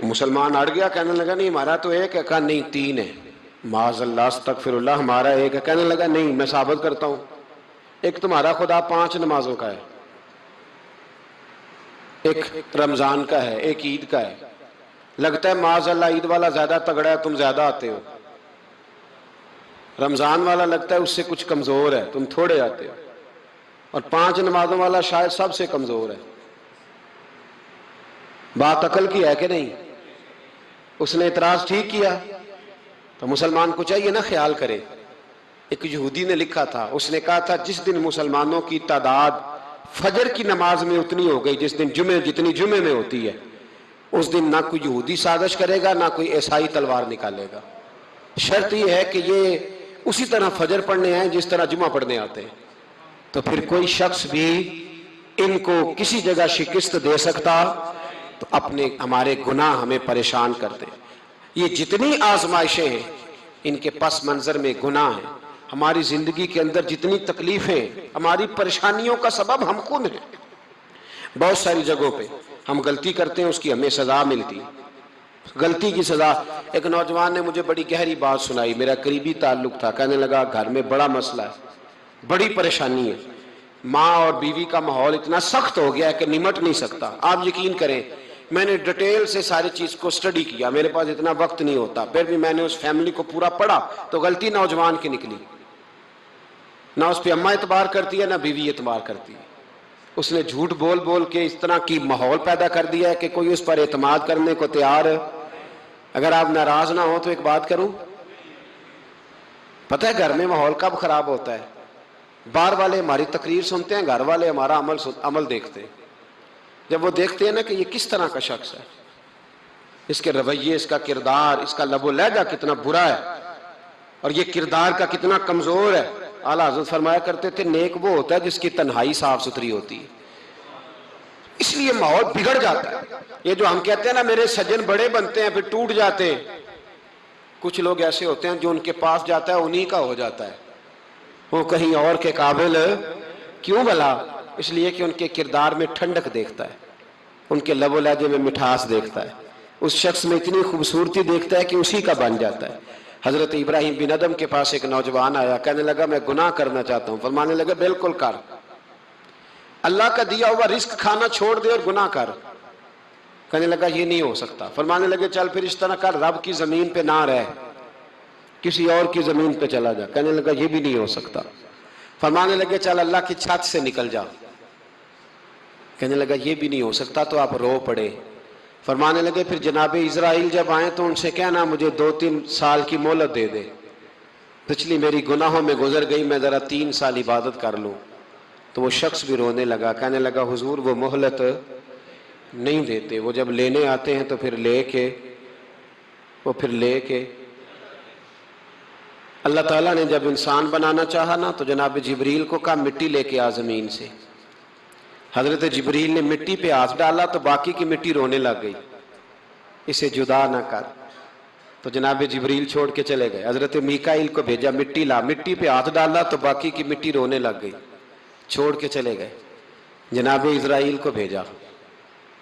مسلمان اڑ گیا, کہنے لگا نہیں ہمارا تو ایک ہے. کہا نہیں 3 ہے. معاذ اللہ استغفر اللہ, ہمارا ایک ہے. کہنے لگا نہیں میں ثابت کرتا ہوں, ایک تمہارا خدا 5 نمازوں کا ہے, ایک رمضان کا ہے, ایک عید کا ہے. لگتا ہے معاذ اللہ عید والا زیادہ تگڑا ہے, تم زیادہ آتے ہو. رمضان والا لگتا ہے اس سے کچھ کمزور ہے, تم تھوڑے آتے ہو. اور 5 نمازوں والا شاید سب سے کمزور ہے. بات عقل کی ہے کہ نہیں؟ اس نے اعتراض ٹھیک کیا. تو مسلمان کو چاہیے نا خیال کرے. ایک یہودی نے لکھا تھا, اس نے کہا تھا جس دن مسلمانوں کی تعداد فجر کی نماز میں اتنی ہو گئی جس دن جتنی جمعے میں ہوتی ہے, اس دن نہ کوئی یہودی سازش کرے گا نہ کوئی عیسائی تلوار نکالے گا. شرط یہ ہے کہ یہ اسی طرح فجر پڑھنے آئیں جس طرح جمعہ پڑھنے آتے ہیں. تو پھر کوئی شخص بھی ان کو کسی جگہ شکست دے سکتا تو اپنے ہمارے گناہ ہمیں پریشان کرتے. یہ جتنی آزمائشیں ہیں ان کے پس منظر میں گناہ ہیں. ہماری زندگی کے اندر جتنی تکلیفیں, ہماری پریشانیوں کا سبب ہم خود ہیں. بہت ساری جگہوں پہ ہم غلطی کرتے ہیں, اس کی ہمیں سزا ملتی. غلطی کی سزا. ایک نوجوان نے مجھے بڑی گہری بات سنائی, میرا قریبی تعلق تھا. کہنے لگا گھر میں بڑا مسئلہ ہے, بڑی پریشانی ہے, ماں اور بیوی کا ماحول اتنا سخت ہو گیا ہے کہ نمٹ نہیں سکتا. آپ یقین کریں میں نے ڈیٹیل سے ساری چیز کو سٹڈی کیا, میرے پاس اتنا وقت نہیں ہوتا, پھر بھی میں نے اس فیملی کو پورا پڑھا. تو غلطی نوجوان کی نکلی. نہ اس پہ اماں اعتبار کرتی ہے نہ بیوی اعتبار کرتی ہے. اس نے جھوٹ بول بول کے اس طرح کی ماحول پیدا کر دیا ہے کہ کوئی اس پر اعتماد کرنے کو تیار ہے. اگر آپ ناراض نہ ہوں تو ایک بات کروں, پتہ ہے گھر میں ماحول کب خراب ہوتا ہے؟ باہر والے ہماری تقریر سنتے ہیں, گھر والے ہمارا عمل دیکھتے ہیں. جب وہ دیکھتے ہیں نا کہ یہ کس طرح کا شخص ہے, اس کے رویے, اس کا کردار, اس کا لب و لہجہ کتنا برا ہے اور یہ کردار کا کتنا کمزور ہے. اعلیٰ حضرت فرمایا کرتے تھے نیک وہ ہوتا ہے جس کی تنہائی صاف ستھری ہوتی ہے. اس لیے ماحول بگڑ جاتا ہے. یہ جو ہم کہتے ہیں نا میرے سجن بڑے بنتے ہیں پھر ٹوٹ جاتے ہیں, کچھ لوگ ایسے ہوتے ہیں جو ان کے پاس جاتا ہے انہی کا ہو جاتا ہے. وہ کہیں اور کے قابل کیوں بھلا؟ اس لیے کہ ان کے کردار میں ٹھنڈک دیکھتا ہے, ان کے لب و لہجے میں مٹھاس دیکھتا ہے. اس شخص میں اتنی خوبصورتی دیکھتا ہے کہ اسی کا بن جاتا ہے۔ حضرت ابراہیم بن ادم کے پاس ایک نوجوان آیا، کہنے لگا میں گناہ کرنا چاہتا ہوں۔ فرمانے لگا بالکل کر، اللہ کا دیا ہوا رزق کھانا چھوڑ دے اور گناہ کر۔ کہنے لگا یہ نہیں ہو سکتا۔ فرمانے لگے چل پھر اس طرح کر، رب کی زمین پہ نہ رہ، کسی اور کی زمین پہ چلا جا۔ کہنے لگا یہ بھی نہیں ہو سکتا۔ فرمانے لگے چل اللہ کی چھت سے نکل جا۔ کہنے لگا یہ بھی نہیں ہو سکتا، تو آپ رو پڑے۔ فرمانے لگے پھر جناب اسرائیل جب آئیں تو ان سے کہنا مجھے 2-3 سال کی مہلت دے دے، پچھلی میری گناہوں میں گزر گئی، میں ذرا 3 سال عبادت کر لوں۔ تو وہ شخص بھی رونے لگا، کہنے لگا حضور وہ مہلت نہیں دیتے، وہ جب لینے آتے ہیں تو پھر لے کے اللہ تعالیٰ نے جب انسان بنانا چاہا نا تو جناب جبریل کو کہا مٹی لے کے آ زمین سے۔ حضرت جبریل نے مٹی پہ ہاتھ ڈالا تو باقی کی مٹی رونے لگ گئی، اسے جدا نہ کر۔ تو جناب جبریل چھوڑ کے چلے گئے۔ حضرت میکائیل کو بھیجا مٹی لا، مٹی پہ ہاتھ ڈالا تو باقی کی مٹی رونے لگ گئی، چھوڑ کے چلے گئے۔ جناب اسرائیل کو بھیجا،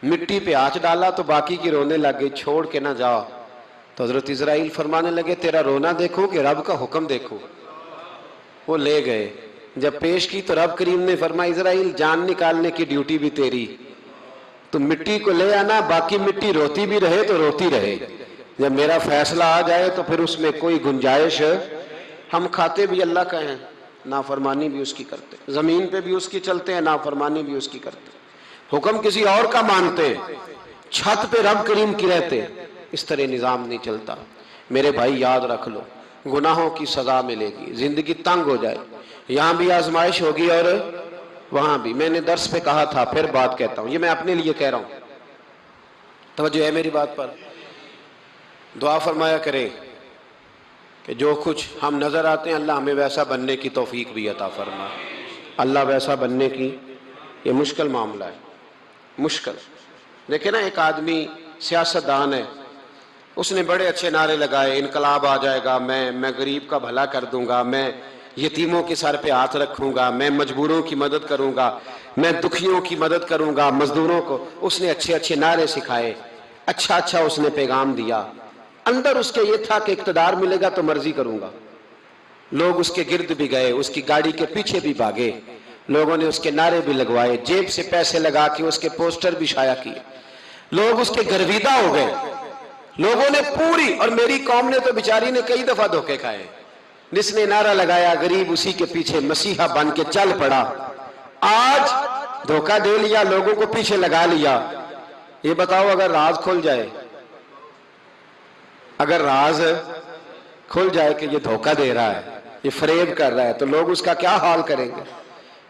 مٹی پہ ہاتھ ڈالا تو باقی کی رونے لگ گئی، چھوڑ کے نہ جاؤ۔ تو حضرت اسرائیل فرمانے لگے تیرا رونا دیکھو کہ رب کا حکم دیکھو۔ وہ لے گئے، جب پیش کی تو رب کریم نے فرمایا اسرائیل جان نکالنے کی ڈیوٹی بھی تیری، تو مٹی کو لے آنا، باقی مٹی روتی بھی رہے تو روتی رہے، جب میرا فیصلہ آ جائے تو پھر اس میں کوئی گنجائش، ہم کھاتے بھی اللہ کا ہیں، نافرمانی بھی اس کی کرتے، زمین پہ بھی اس کی چلتے ہیں، نافرمانی بھی اس کی کرتے، حکم کسی اور کا مانتے، چھت پہ رب کریم کی رہتے، اس طرح نظام نہیں چلتا۔ میرے بھائی یاد رکھ لو، گناہوں کی سزا ملے گی، زندگی تنگ ہو جائے، یہاں بھی آزمائش ہوگی اور وہاں بھی۔ میں نے درس پہ کہا تھا، پھر بات کہتا ہوں، یہ میں اپنے لیے کہہ رہا ہوں، توجہ ہے میری بات پر۔ دعا فرمایا کرے کہ جو کچھ ہم نظر آتے ہیں اللہ ہمیں ویسا بننے کی توفیق بھی عطا فرما۔ اللہ ویسا بننے کی، یہ مشکل معاملہ ہے، مشکل۔ دیکھیں نا ایک آدمی سیاستدان ہے، اس نے بڑے اچھے نعرے لگائے، انقلاب آ جائے گا، میں غریب کا بھلا کر دوں گا، میں یتیموں کے سر پہ ہاتھ رکھوں گا، میں مجبوروں کی مدد کروں گا، میں دکھیوں کی مدد کروں گا، مزدوروں کو۔ اس نے اچھے اچھے نعرے سکھائے، اچھا اس نے پیغام دیا، اندر اس کے یہ تھا کہ اقتدار ملے گا تو مرضی کروں گا۔ لوگ اس کے گرد بھی گئے، اس کی گاڑی کے پیچھے بھی بھاگے، لوگوں نے اس کے نعرے بھی لگوائے، جیب سے پیسے لگا کے اس کے پوسٹر بھی شائع کیے، لوگ اس کے گرویدہ ہو گئے، لوگوں نے پوری، اور میری قوم نے تو بیچاری نے کئی دفعہ دھوکے کھائے، جس نے نعرہ لگایا غریب اسی کے پیچھے مسیحا بن کے چل پڑا۔ آج دھوکہ دے لیا، لوگوں کو پیچھے لگا لیا۔ یہ بتاؤ اگر راز کھل جائے، اگر راز کھل جائے کہ یہ دھوکہ دے رہا ہے، یہ فریب کر رہا ہے، تو لوگ اس کا کیا حال کریں گے؟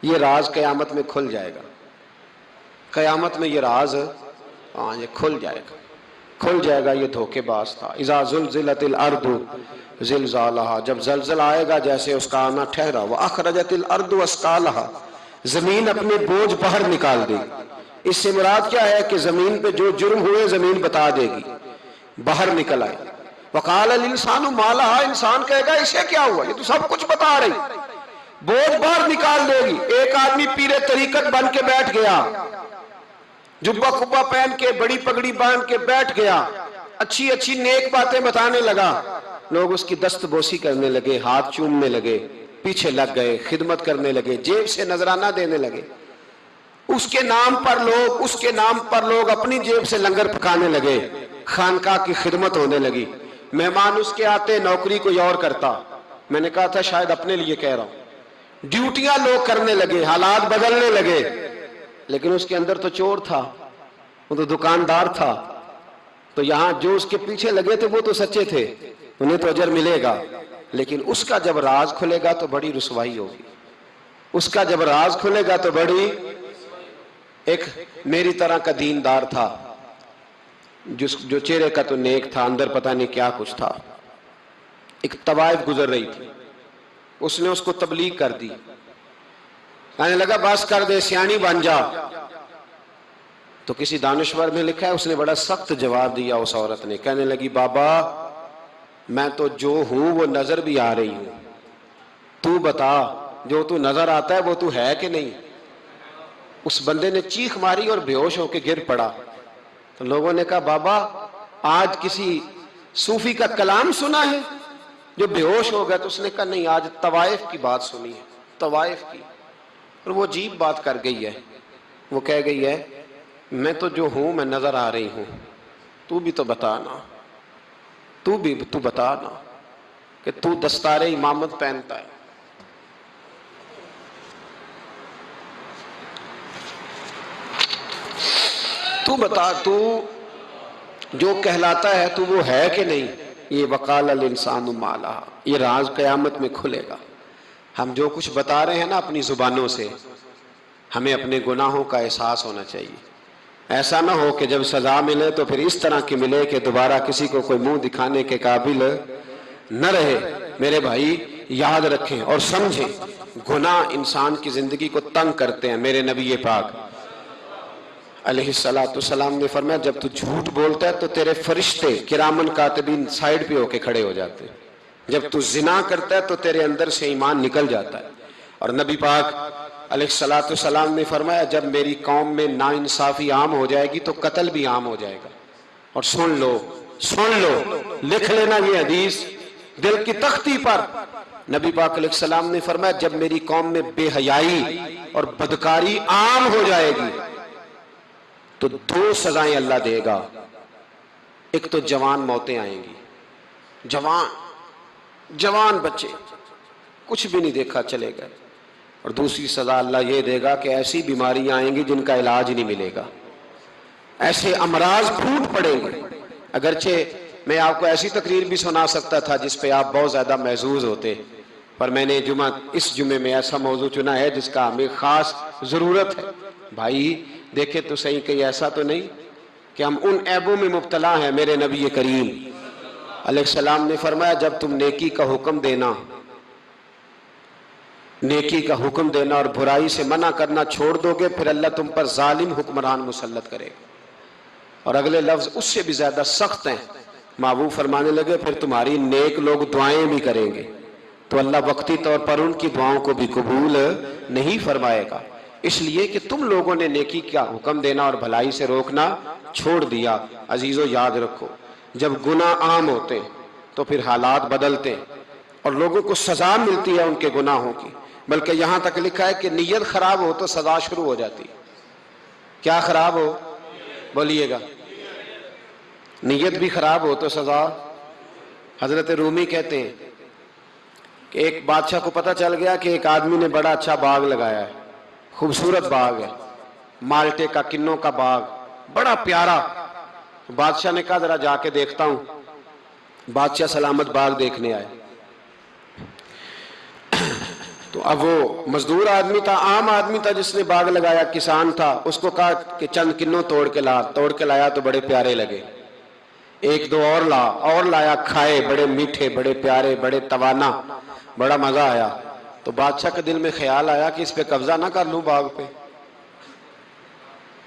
یہ راز قیامت میں کھل جائے گا، قیامت میں یہ راز یہ کھل جائے گا، کھل جائے گا یہ دھوکے باز تھا۔ اذا زلزلت الارض زلزالہا، جب زلزلہ آئے گا جیسے اس کا آنا ٹھہرا، واخرجت الارض اثقالہا، زمین اپنے بوجھ باہر نکال دے گی۔ اس سے مراد کیا ہے کہ زمین پہ جو جرم ہوئے زمین بتا دے گی، باہر نکل آئے۔ وقال الانسان ما لہا، انسان کہے گا اسے کیا ہوا، یہ تو سب کچھ بتا رہی، بوجھ باہر نکال دے گی۔ ایک آدمی پیر طریقت بن کے بیٹھ گیا، جبہ کبہ پہن کے بڑی پگڑی باندھ کے بیٹھ گیا، اچھی اچھی نیک باتیں بتانے لگا، لوگ اس کی دست بوسی کرنے لگے، ہاتھ چومنے لگے، پیچھے لگ گئے، خدمت کرنے لگے، جیب سے نذرانہ دینے لگے، اس کے نام پر لوگ اپنی جیب سے لنگر پکانے لگے، خانقاہ کی خدمت ہونے لگی، مہمان اس کے آتے، نوکری کوئی اور کرتا۔ میں نے کہا تھا شاید اپنے لیے کہہ رہا ہوں، ڈیوٹیاں لوگ کرنے لگے، حالات بدلنے لگے، لیکن اس کے اندر تو چور تھا، وہ تو دکاندار تھا، تو یہاں جو اس کے پیچھے لگے تھے وہ تو سچے تھے، انہیں تو اجر ملے گا، لیکن اس کا جب راز کھلے گا تو بڑی رسوائی ہوگی، اس کا جب راز کھلے گا تو بڑی۔ ایک میری طرح کا دیندار تھا، جو چہرے کا تو نیک تھا، اندر پتہ نہیں کیا کچھ تھا۔ ایک طوائف گزر رہی تھی، اس نے اس کو تبلیغ کر دی، کہنے لگا بس کر دے، سیانی بن جا۔ تو کسی دانشور میں لکھا ہے اس نے بڑا سخت جواب دیا اس عورت نے، کہنے لگی بابا میں تو جو ہوں وہ نظر بھی آ رہی ہوں، تو بتا جو تو نظر آتا ہے وہ تو ہے کہ نہیں۔ اس بندے نے چیخ ماری اور بے ہوش ہو کے گر پڑا۔ تو لوگوں نے کہا بابا آج کسی صوفی کا کلام سنا ہے جو بے ہوش ہو گیا؟ تو اس نے کہا نہیں، آج طوائف کی بات سنی ہے، طوائف کی۔ اور وہ عجیب بات کر گئی ہے، وہ کہہ گئی ہے میں تو جو ہوں میں نظر آ رہی ہوں، تو بھی تو بتا نا، تو بتا نا کہ تو دستار امامت پہنتا ہے، تو بتا، تو جو کہلاتا ہے تو وہ ہے کہ نہیں؟ یہ وقال الانسان ما لہا، یہ راز قیامت میں کھلے گا۔ ہم جو کچھ بتا رہے ہیں نا اپنی زبانوں سے، ہمیں اپنے گناہوں کا احساس ہونا چاہیے۔ ایسا نہ ہو کہ جب سزا ملے تو پھر اس طرح کی ملے کہ دوبارہ کسی کو کوئی منہ دکھانے کے قابل نہ رہے۔ میرے بھائی یاد رکھیں اور سمجھیں، گناہ انسان کی زندگی کو تنگ کرتے ہیں۔ میرے نبی پاک علیہ السلام نے فرمایا جب تو جھوٹ بولتا ہے تو تیرے فرشتے کرامن کاتبین سائیڈ پہ ہو کے کھڑے ہو جاتے ہیں، جب تو زنا کرتا ہے تو تیرے اندر سے ایمان نکل جاتا ہے۔ اور نبی پاک علیہ السلام نے فرمایا جب میری قوم میں ناانصافی عام ہو جائے گی تو قتل بھی عام ہو جائے گا۔ اور سن لو، لکھ لینا یہ حدیث دل کی تختی پر، نبی پاک علیہ السلام نے فرمایا جب میری قوم میں بے حیائی اور بدکاری عام ہو جائے گی تو دو سزائیں اللہ دے گا۔ ایک تو جوان موتیں آئیں گی، جوان بچے کچھ بھی نہیں دیکھا چلے گئے، اور دوسری سزا اللہ یہ دے گا کہ ایسی بیماریاں آئیں گی جن کا علاج نہیں ملے گا، ایسے امراض پھوٹ پڑیں گے۔ اگرچہ میں آپ کو ایسی تقریر بھی سنا سکتا تھا جس پہ آپ بہت زیادہ محظوظ ہوتے، پر میں نے اس جمعے میں ایسا موضوع چنا ہے جس کا ہمیں خاص ضرورت ہے۔ بھائی دیکھیں تو صحیح، کہیں ایسا تو نہیں کہ ہم ان عیبوں میں مبتلا ہیں۔ میرے نبی کریم علیہ السلام نے فرمایا جب تم نیکی کا حکم دینا اور برائی سے منع کرنا چھوڑ دو گے پھر اللہ تم پر ظالم حکمران مسلط کرے گا۔ اور اگلے لفظ اس سے بھی زیادہ سخت ہیں، محبوب فرمانے لگے پھر تمہاری نیک لوگ دعائیں بھی کریں گے تو اللہ وقتی طور پر ان کی دعاؤں کو بھی قبول نہیں فرمائے گا، اس لیے کہ تم لوگوں نے نیکی کا حکم دینا اور بھلائی سے روکنا چھوڑ دیا۔ عزیزو یاد رکھو جب گناہ عام ہوتے تو پھر حالات بدلتے اور لوگوں کو سزا ملتی ہے ان کے گناہوں کی، بلکہ یہاں تک لکھا ہے کہ نیت خراب ہو تو سزا شروع ہو جاتی۔ کیا خراب ہو؟ بولیے گا۔ نیت بھی خراب ہو تو سزا۔ حضرت رومی کہتے ہیں کہ ایک بادشاہ کو پتہ چل گیا کہ ایک آدمی نے بڑا اچھا باغ لگایا ہے، خوبصورت باغ ہے، مالٹے کا، کنوں کا باغ، بڑا پیارا۔ بادشاہ نے کہا ذرا جا کے دیکھتا ہوں۔ بادشاہ سلامت باغ دیکھنے آئے تو اب وہ مزدور آدمی تھا، عام آدمی تھا جس نے باغ لگایا، کسان تھا، اس کو کہا کہ چند کنوں توڑ کے لایا تو بڑے پیارے لگے، ایک دو اور لایا، کھائے، بڑے میٹھے، بڑے پیارے، بڑے توانا، بڑا مزہ آیا۔ تو بادشاہ کے دل میں خیال آیا کہ اس پہ قبضہ نہ کر لوں باغ پہ۔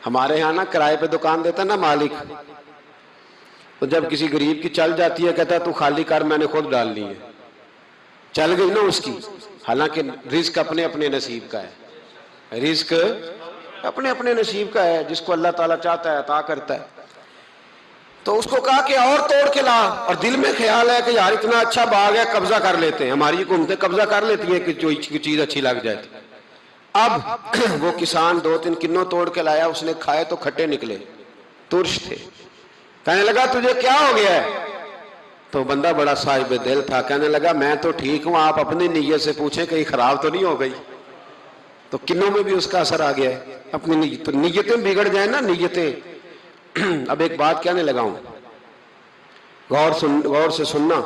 ہمارے ہاں نا کرائے پہ دکان دیتا نا مالک، تو جب کسی غریب کی چل جاتی ہے کہتا ہے تو خالی کر، میں نے خود ڈال لی ہے، چل گئی نا اس کی۔ حالانکہ رزق اپنے اپنے نصیب کا ہے، رزق اپنے اپنے نصیب کا ہے، جس کو اللہ تعالیٰ چاہتا ہے عطا کرتا ہے۔ تو اس کو کہا کہ اور توڑ کے لا، اور دل میں خیال ہے کہ یار اتنا اچھا باغ ہے قبضہ کر لیتے ہیں، ہماری حکومتیں قبضہ کر لیتی ہیں کہ جو چیز اچھی لگ جائے۔ اب وہ کسان دو تین کنوں توڑ کے لایا، اس نے کھائے تو کھٹے نکلے، ترش تھے۔ کہنے لگا تجھے کیا ہو گیا ہے؟ تو بندہ بڑا صاحب دل تھا، کہنے لگا میں تو ٹھیک ہوں، آپ اپنی نیت سے پوچھیں کہیں خراب تو نہیں ہو گئی۔ تو کنوں میں بھی اس کا اثر آ گیا ہے، اپنی نیتیں بگڑ جائیں نا، نیتیں۔ اب ایک بات کہنے لگا ہوں، غور سے سننا،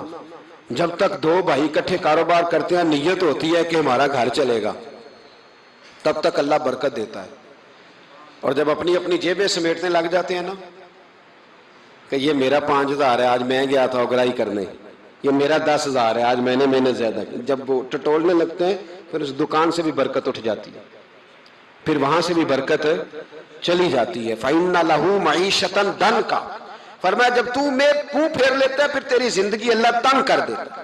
جب تک دو بھائی اکٹھے کاروبار کرتے ہیں نیت ہوتی ہے کہ ہمارا گھر چلے گا، تب تک اللہ برکت دیتا ہے۔ اور جب اپنی اپنی جیبیں سمیٹنے لگ جاتے ہیں نا کہ یہ میرا 5,000 ہے آج میں گیا تھا اگرائی کرنے، یہ میرا 10,000 ہے آج میں نے محنت زیادہ کی، جب وہ ٹٹولنے لگتے ہیں پھر اس دکان سے بھی برکت اٹھ جاتی ہے، پھر وہاں سے بھی برکت چلی جاتی ہے۔ فَإِنَّ لَهُ مَعِيشَةً ضَنْكَ، فرمایا جب تو میں منہ پھیر لیتا ہے پھر تیری زندگی اللہ تنگ کر دیتا،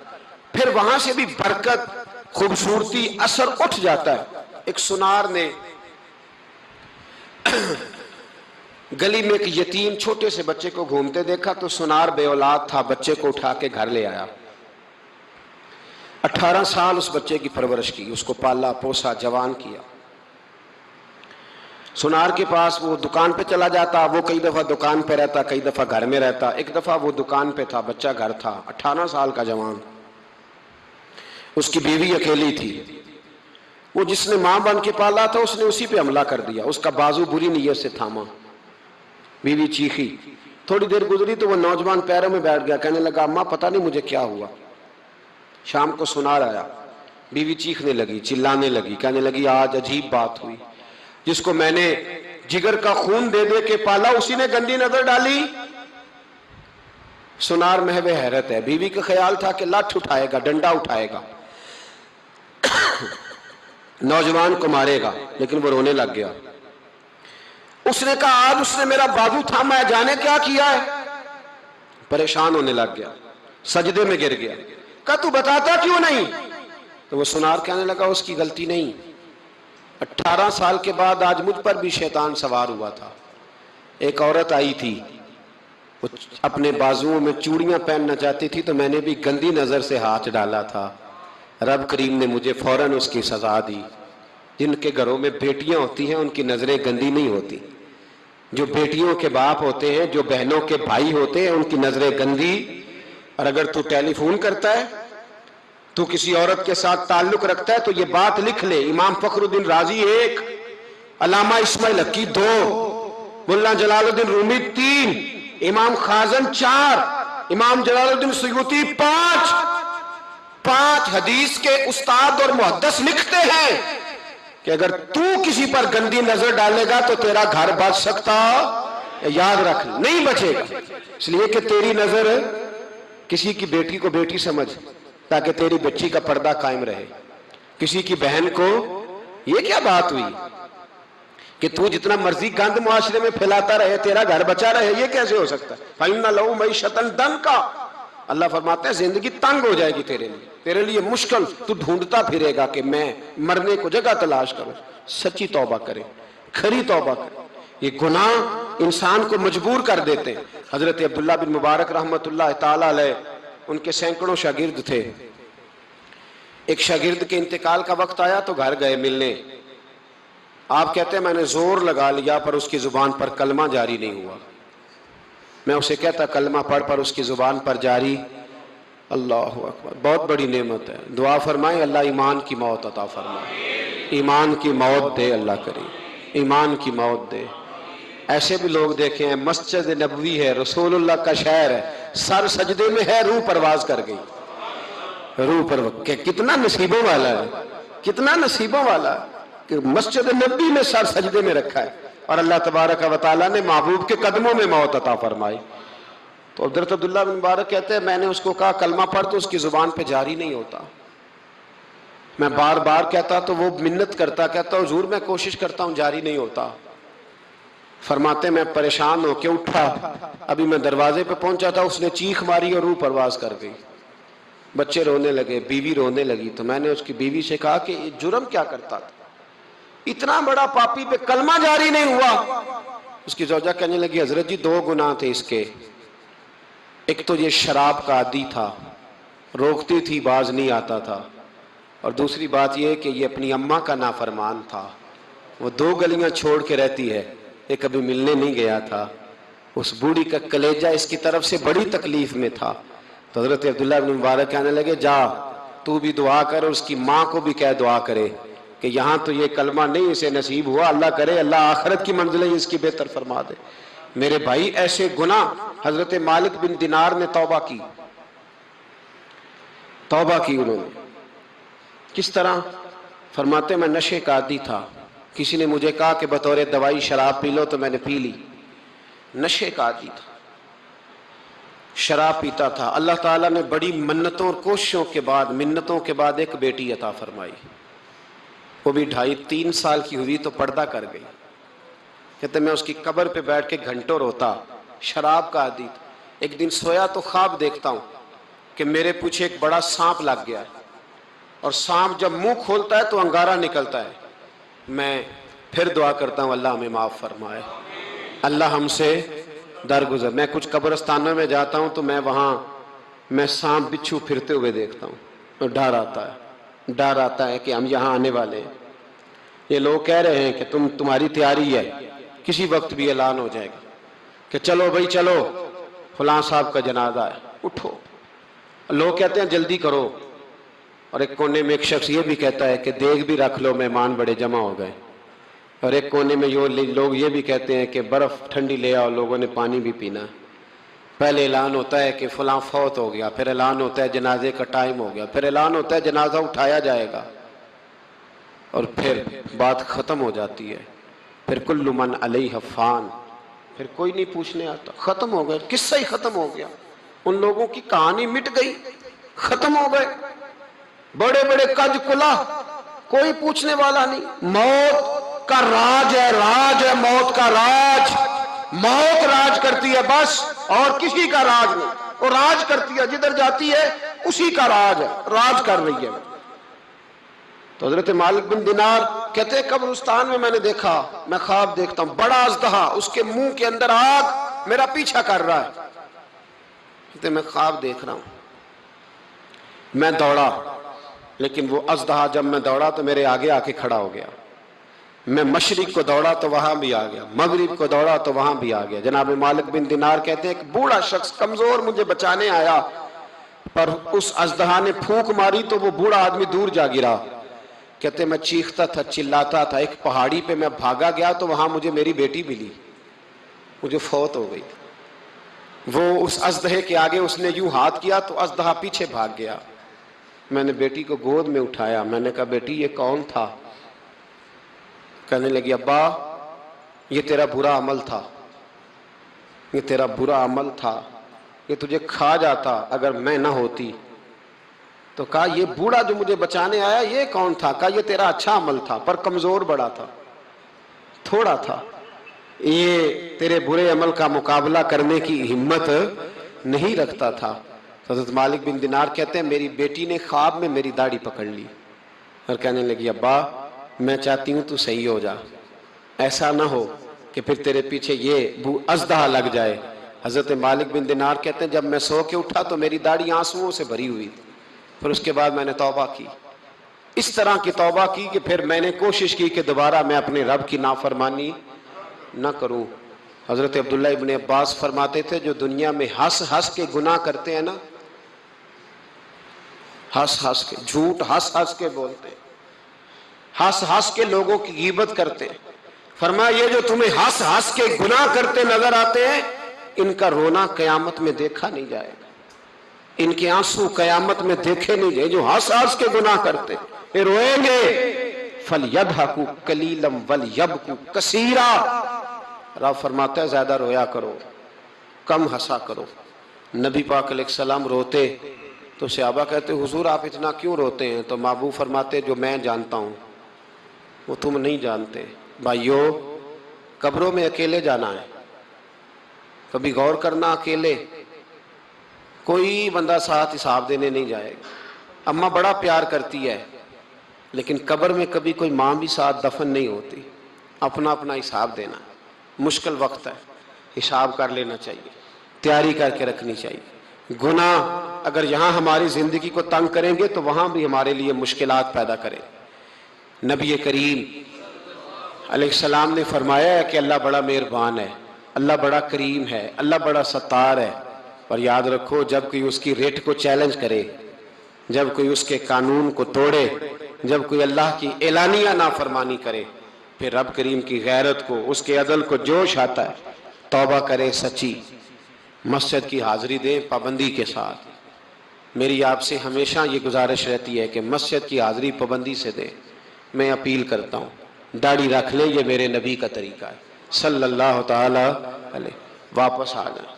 پھر وہاں سے بھی برکت، خوبصورتی، اثر اٹھ جاتا ہے۔ ایک سنار نے گلی میں ایک یتیم چھوٹے سے بچے کو گھومتے دیکھا تو سنار بے اولاد تھا، بچے کو اٹھا کے گھر لے آیا۔ 18 سال اس بچے کی پرورش کی، اس کو پالا پوسا، جوان کیا۔ سنار کے پاس وہ دکان پہ چلا جاتا، وہ کئی دفعہ دکان پہ رہتا، کئی دفعہ گھر میں رہتا۔ ایک دفعہ وہ دکان پہ تھا، بچہ گھر تھا، 18 سال کا جوان، اس کی بیوی اکیلی تھی۔ وہ جس نے ماں بن کے پالا تھا اس نے اسی پہ حملہ کر دیا، اس کا بازو بری نیت سے تھاما، بیوی چیخی۔ تھوڑی دیر گزری تو وہ نوجوان پیروں میں بیٹھ گیا، کہنے لگا اماں پتہ نہیں مجھے کیا ہوا۔ شام کو سنار آیا، بیوی چیخنے لگی، چلانے لگی، کہنے لگی آج عجیب بات ہوئی، جس کو میں نے جگر کا خون دے دے کے پالا اسی نے گندی نظر ڈالی۔ سنار محو حیرت ہے، بیوی کا خیال تھا کہ لاٹھ اٹھائے گا، ڈنڈا اٹھائے گا، نوجوان کو مارے گا، لیکن وہ رونے لگ گیا۔ اس نے کہا آج اس نے میرا بازو تھاما ہے، جانے کیا کیا ہے؟ پریشان ہونے لگ گیا، سجدے میں گر گیا، کہا تو بتاتا کیوں نہیں؟ تو وہ سنار کہنے لگا اس کی غلطی نہیں، 18 سال کے بعد آج مجھ پر بھی شیطان سوار ہوا تھا۔ ایک عورت آئی تھی، وہ اپنے بازوؤں میں چوڑیاں پہننا چاہتی تھی تو میں نے بھی گندی نظر سے ہاتھ ڈالا تھا، رب کریم نے مجھے فوراً اس کی سزا دی۔ جن کے گھروں میں بیٹیاں ہوتی ہیں ان کی نظریں گندی نہیں ہوتی، جو بیٹیوں کے باپ ہوتے ہیں، جو بہنوں کے بھائی ہوتے ہیں، ان کی نظریں گندی۔ اور اگر تو ٹیلی فون کرتا ہے، تو کسی عورت کے ساتھ تعلق رکھتا ہے تو یہ بات لکھ لے، امام فخر الدین رازی 1، علامہ اسماعیل حقی 2، مولانا جلال الدین رومی 3، امام خازن 4، امام جلال الدین سیوطی 5 حدیث کے استاد اور محدث لکھتے ہیں کہ اگر تو کسی پر گندی نظر ڈالے گا تو تیرا گھر بچ سکتا، یاد رکھ نہیں بچے گا، اس لیے کہ تیری نظر کسی کی بیٹی کو بیٹی سمجھ تاکہ تیری بچی کا پردہ قائم رہے، کسی کی بہن کو۔ یہ کیا بات ہوئی کہ تو جتنا مرضی گند معاشرے میں پھیلاتا رہے تیرا گھر بچا رہے؟ یہ کیسے ہو سکتا ہے؟ فَإِنَّ لَهُ مَعِيشَةً ضَنْكَ، اللہ فرماتے ہیں زندگی تنگ ہو جائے گی تیرے لیے مشکل، تو ڈھونڈتا پھرے گا کہ میں مرنے کو جگہ تلاش کروں۔ سچی توبہ کرے، کھری توبہ کرے۔ یہ گناہ انسان کو مجبور کر دیتے ہیں۔ حضرت عبداللہ بن مبارک رحمت اللہ تعالیٰ علیہ، ان کے سینکڑوں شاگرد تھے، ایک شاگرد کے انتقال کا وقت آیا تو گھر گئے ملنے۔ آپ کہتے ہیں میں نے زور لگا لیا پر اس کی زبان پر کلمہ جاری نہیں ہوا۔ میں اسے کہتا کلمہ پڑھ پر اس کی زبان پر جاری۔ اللہ اکبر، بہت بڑی نعمت ہے، دعا فرمائیں اللہ ایمان کی موت عطا فرمائے، ایمان کی موت دے اللہ کریم، ایمان کی موت دے۔ ایسے بھی لوگ دیکھے ہیں، مسجد نبوی ہے، رسول اللہ کا شہر ہے، سر سجدے میں ہے، روح پرواز کر گئی، روح پرواز۔ کتنا نصیبوں والا ہے، کتنا نصیبوں والا ہے کہ مسجد نبی میں سر سجدے میں رکھا ہے، اور اللہ تبارک و تعالیٰ نے محبوب کے قدموں میں موت عطا فرمائی۔ تو حضرت عبداللہ بن مبارک کہتے ہیں میں نے اس کو کہا کلمہ پڑھ تو اس کی زبان پہ جاری نہیں ہوتا۔ میں بار بار کہتا تو وہ منت کرتا، کہتا حضور میں کوشش کرتا ہوں جاری نہیں ہوتا۔ فرماتے میں پریشان ہو کے اٹھا، ابھی میں دروازے پہ پہنچا تھا، اس نے چیخ ماری اور روح پرواز کر گئی۔ بچے رونے لگے، بیوی رونے لگی، تو میں نے اس کی بیوی سے کہا کہ یہ جرم کیا کرتا تھا، اتنا بڑا پاپی پہ کلمہ جاری نہیں ہوا۔ اس کی زوجہ کہنے لگی حضرت جی 2 گناہ تھے اس کے، ایک تو یہ شراب کا عادی تھا، روکتی تھی باز نہیں آتا تھا، اور دوسری بات یہ کہ یہ اپنی اماں کا نافرمان تھا، وہ 2 گلیاں چھوڑ کے رہتی ہے، یہ کبھی ملنے نہیں گیا تھا، اس بوڑھی کا کلیجہ اس کی طرف سے بڑی تکلیف میں تھا۔ تو حضرت عبداللہ بن مبارک کہنے لگے جا تو بھی دعا کر اور اس کی ماں کو بھی کہہ دعا کرے کہ یہاں تو یہ کلمہ نہیں اسے نصیب ہوا، اللہ کرے اللہ آخرت کی منزلیں اس کی بہتر فرما دے۔ میرے بھائی ایسے گناہ، حضرت مالک بن دینار نے توبہ کی، توبہ کی انہوں نے۔ کس طرح؟ فرماتے میں نشے کا عادی تھا، کسی نے مجھے کہا کہ بطور دوائی شراب پی لو تو میں نے پی لی، نشے کا عادی تھا، شراب پیتا تھا۔ اللہ تعالیٰ نے بڑی منتوں اور کوششوں کے بعد، منتوں کے بعد ایک بیٹی عطا فرمائی، وہ بھی 2.5-3 سال کی ہوئی تو پردہ کر گئی۔ کہتے میں اس کی قبر پہ بیٹھ کے گھنٹوں روتا، شراب کا عادی تھا۔ ایک دن سویا تو خواب دیکھتا ہوں کہ میرے پیچھے ایک بڑا سانپ لگ گیا، اور سانپ جب منہ کھولتا ہے تو انگارہ نکلتا ہے۔ میں پھر دعا کرتا ہوں اللہ ہمیں معاف فرمائے، اللہ ہم سے درگزر. میں کچھ قبرستانوں میں جاتا ہوں تو میں وہاں سانپ بچھو پھرتے ہوئے دیکھتا ہوں اور ڈر آتا ہے کہ ہم یہاں آنے والے ہیں. یہ لوگ کہہ رہے ہیں کہ تمہاری تیاری ہے، کسی وقت بھی اعلان ہو جائے گا کہ چلو بھائی چلو فلاں صاحب کا جنازہ ہے، اٹھو. لوگ کہتے ہیں جلدی کرو، اور ایک کونے میں ایک شخص یہ بھی کہتا ہے کہ دیگ بھی رکھ لو، مہمان بڑے جمع ہو گئے. اور ایک کونے میں لوگ یہ بھی کہتے ہیں کہ برف ٹھنڈی لے آؤ، لوگوں نے پانی بھی پینا. پہلے اعلان ہوتا ہے کہ فلاں فوت ہو گیا، پھر اعلان ہوتا ہے جنازے کا ٹائم ہو گیا، پھر اعلان ہوتا ہے جنازہ اٹھایا جائے گا، اور پھر بات ختم ہو جاتی ہے. پھر کل من علیہ فان، پھر کوئی نہیں پوچھنے آتا. ختم ہو گئے، قصہ ہی ختم ہو گیا. ان لوگوں کی کہانی مٹ گئی، ختم ہو گئے. بڑے بڑے کنج کلا، کوئی پوچھنے والا نہیں. موت کا راج ہے، راج ہے موت کا راج. موت راج کرتی ہے بس، اور کسی کا راج نہیں. وہ راج کرتی ہے، جدھر جاتی ہے اسی کا راج ہے، راج کر رہی ہے. تو حضرت مالک بن دینار کہتے ہیں قبرستان میں نے دیکھا، میں خواب دیکھتا ہوں بڑا اژدہا، اس کے منہ کے اندر آگ میرا پیچھا کر رہا ہے. کہتے ہیں میں خواب دیکھ رہا ہوں. میں دوڑا، لیکن وہ اژدہا جب میں دوڑا تو میرے آگے آ کے کھڑا ہو گیا. میں مشرق کو دوڑا تو وہاں بھی آ گیا، مغرب کو دوڑا تو وہاں بھی آ گیا. جناب مالک بن دینار کہتے ہیں ایک بوڑھا شخص کمزور مجھے بچانے آیا، پر اس اژدہا نے پھونک ماری تو وہ بوڑھا آدمی دور جا گرا. کہتے میں چیختا تھا، چلاتا تھا. ایک پہاڑی پہ میں بھاگا گیا تو وہاں مجھے میری بیٹی ملی، مجھے فوت ہو گئی. وہ اس اژدہے کے آگے اس نے یوں ہاتھ کیا تو اژدہا پیچھے بھاگ گیا. میں نے بیٹی کو گود میں اٹھایا، میں نے کہا بیٹی یہ کون تھا؟ کہنے لگی ابا یہ تیرا برا عمل تھا، یہ تیرا برا عمل تھا، یہ تجھے کھا جاتا اگر میں نہ ہوتی. تو کہا یہ بوڑھا جو مجھے بچانے آیا یہ کون تھا؟ کہا یہ تیرا اچھا عمل تھا، پر کمزور بڑا تھا، تھوڑا تھا، یہ تیرے برے عمل کا مقابلہ کرنے کی ہمت نہیں رکھتا تھا. حضرت مالک بن دینار کہتے ہیں میری بیٹی نے خواب میں میری داڑھی پکڑ لی اور کہنے لگی ابا میں چاہتی ہوں تو صحیح ہو جا، ایسا نہ ہو کہ پھر تیرے پیچھے یہ اژدہا لگ جائے. حضرت مالک بن دینار کہتے ہیں جب میں سو کے اٹھا تو میری داڑھی آنسوؤں سے بھری ہوئی. پھر اس کے بعد میں نے توبہ کی، اس طرح کی توبہ کی کہ پھر میں نے کوشش کی کہ دوبارہ میں اپنے رب کی نافرمانی نہ کروں. حضرت عبداللہ ابن عباس فرماتے تھے جو دنیا میں ہنس ہنس کے گناہ کرتے ہیں نا، ہنس ہنس کے جھوٹ ہنس ہنس کے بولتے، ہنس ہنس کے لوگوں کی غیبت کرتے، فرمایا یہ جو تمہیں ہنس ہنس کے گناہ کرتے نظر آتے ہیں ان کا رونا قیامت میں دیکھا نہیں جائے گا، ان کے آنسو قیامت میں دیکھے نہیں جائے. جو ہنس ہنس کے گناہ کرتے یہ روئیں گے. فَلْيَضْحَكُوا قَلِيلًا وَلْيَبْكُوا كَثِيرًا. رب فرماتا ہے زیادہ رویا کرو، کم ہنسا کرو. نبی پاک علیہ السلام روتے تو صحابہ کہتے حضور آپ اتنا کیوں روتے ہیں؟ تو محبوب فرماتے جو میں جانتا ہوں وہ تم نہیں جانتے. بھائیو قبروں میں اکیلے جانا ہے، کبھی غور کرنا، اکیلے کوئی بندہ ساتھ حساب دینے نہیں جائے گا. اماں بڑا پیار کرتی ہے لیکن قبر میں کبھی کوئی ماں بھی ساتھ دفن نہیں ہوتی. اپنا اپنا حساب دینا، مشکل وقت ہے، حساب کر لینا چاہیے، تیاری کر کے رکھنی چاہیے. گناہ اگر یہاں ہماری زندگی کو تنگ کریں گے تو وہاں بھی ہمارے لیے مشکلات پیدا کریں. نبی کریم علیہ السلام نے فرمایا ہے کہ اللہ بڑا مہربان ہے، اللہ بڑا کریم ہے، اللہ بڑا ستار ہے. اور یاد رکھو جب کوئی اس کی ریٹ کو چیلنج کرے، جب کوئی اس کے قانون کو توڑے، جب کوئی اللہ کی اعلانیہ نافرمانی کرے، پھر رب کریم کی غیرت کو، اس کے عدل کو جوش آتا ہے. توبہ کرے سچی، مسجد کی حاضری دیں پابندی کے ساتھ. میری آپ سے ہمیشہ یہ گزارش رہتی ہے کہ مسجد کی حاضری پابندی سے دیں. میں اپیل کرتا ہوں داڑھی رکھ لیں، یہ میرے نبی کا طریقہ ہے صلی اللہ تعالی علیہ. واپس آ جائیں.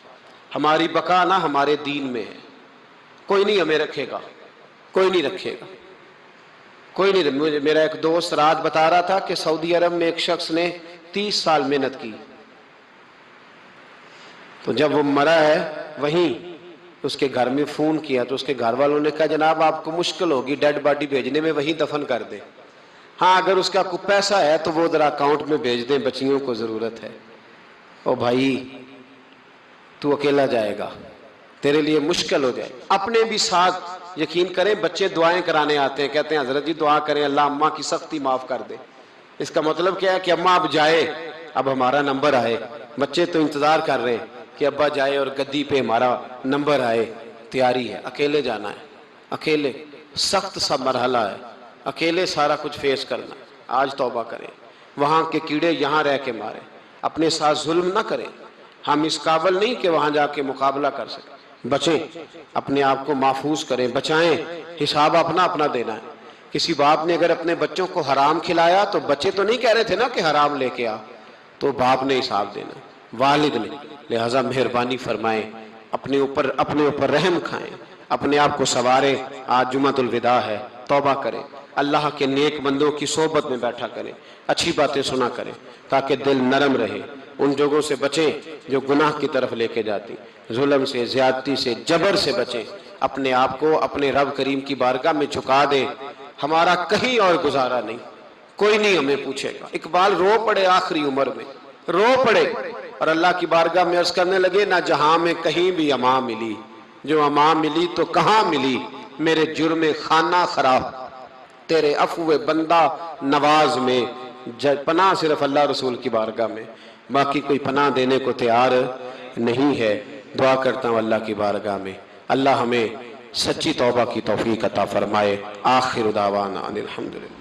ہماری بقا نہ ہمارے دین میں ہے. کوئی نہیں ہمیں رکھے گا، کوئی نہیں رکھے گا، کوئی نہیں. میرا ایک دوست رات بتا رہا تھا کہ سعودی عرب میں ایک شخص نے 30 سال محنت کی، تو جب وہ مرا ہے وہیں اس کے گھر میں فون کیا تو اس کے گھر والوں نے کہا جناب آپ کو مشکل ہوگی ڈیڈ باڈی بھیجنے میں، وہیں دفن کر دیں. ہاں اگر اس کا کوئی پیسہ ہے تو وہ ذرا اکاؤنٹ میں بھیج دیں، بچیوں کو ضرورت ہے. او بھائی تو اکیلا جائے گا، تیرے لیے مشکل ہو جائے۔ اپنے بھی ساتھ یقین کریں، بچے دعائیں کرانے آتے ہیں، کہتے ہیں حضرت جی دعا کریں اللہ اماں کی سختی معاف کر دے۔ اس کا مطلب کیا ہے کہ اماں اب جائے، اب ہمارا نمبر آئے۔ بچے تو انتظار کر رہے ہیں کہ ابا جائے اور گدی پہ ہمارا نمبر آئے۔ تیاری ہے، اکیلے جانا ہے، اکیلے سخت سا مرحلہ ہے، اکیلے سارا کچھ فیس کرنا۔ آج توبہ کریں، وہاں کے کیڑے یہاں رہ کے ماریں، اپنے ساتھ ظلم نہ کریں۔ ہم اس قابل نہیں کہ وہاں جا کے مقابلہ کر سکیں۔ بچیں، اپنے آپ کو محفوظ کریں، بچائیں، حساب اپنا اپنا دینا ہے۔ کسی باپ نے اگر اپنے بچوں کو حرام کھلایا تو بچے تو نہیں کہہ رہے تھے نا کہ حرام لے کے آ، تو باپ نے حساب دینا، والد نے۔ لہٰذا مہربانی فرمائیں، اپنے اوپر رحم کھائیں، اپنے آپ کو سنواریں۔ آج جمعۃ الوداع ہے، توبہ کریں، اللہ کے نیک بندوں کی صحبت میں بیٹھا کریں، اچھی باتیں سنا کریں تاکہ دل نرم رہے۔ ان جگہوں سے بچیں جو گناہ کی طرف لے کے جاتی، ظلم سے، زیادتی سے، جبر سے بچیں۔ اپنے آپ کو اپنے رب کریم کی بارگاہ میں جھکا دیں۔ ہمارا کہیں اور گزارا نہیں، کوئی نہیں ہمیں پوچھے گا۔ اقبال رو پڑے آخری عمر میں، رو پڑے اور اللہ کی بارگاہ میں عرض کرنے لگے، نہ جہاں میں کہیں بھی امان ملی، جو امان ملی تو کہاں ملی، میرے جرم خانہ خراب، تیرے عفو بندہ نواز میں۔ پناہ صرف اللہ رسول کی بارگاہ میں، باقی کوئی پناہ دینے کو تیار نہیں ہے۔ دعا کرتا ہوں اللہ کی بارگاہ میں اللہ ہمیں سچی توبہ کی توفیق عطا فرمائے۔ آخر دعوانا ان الحمدللہ۔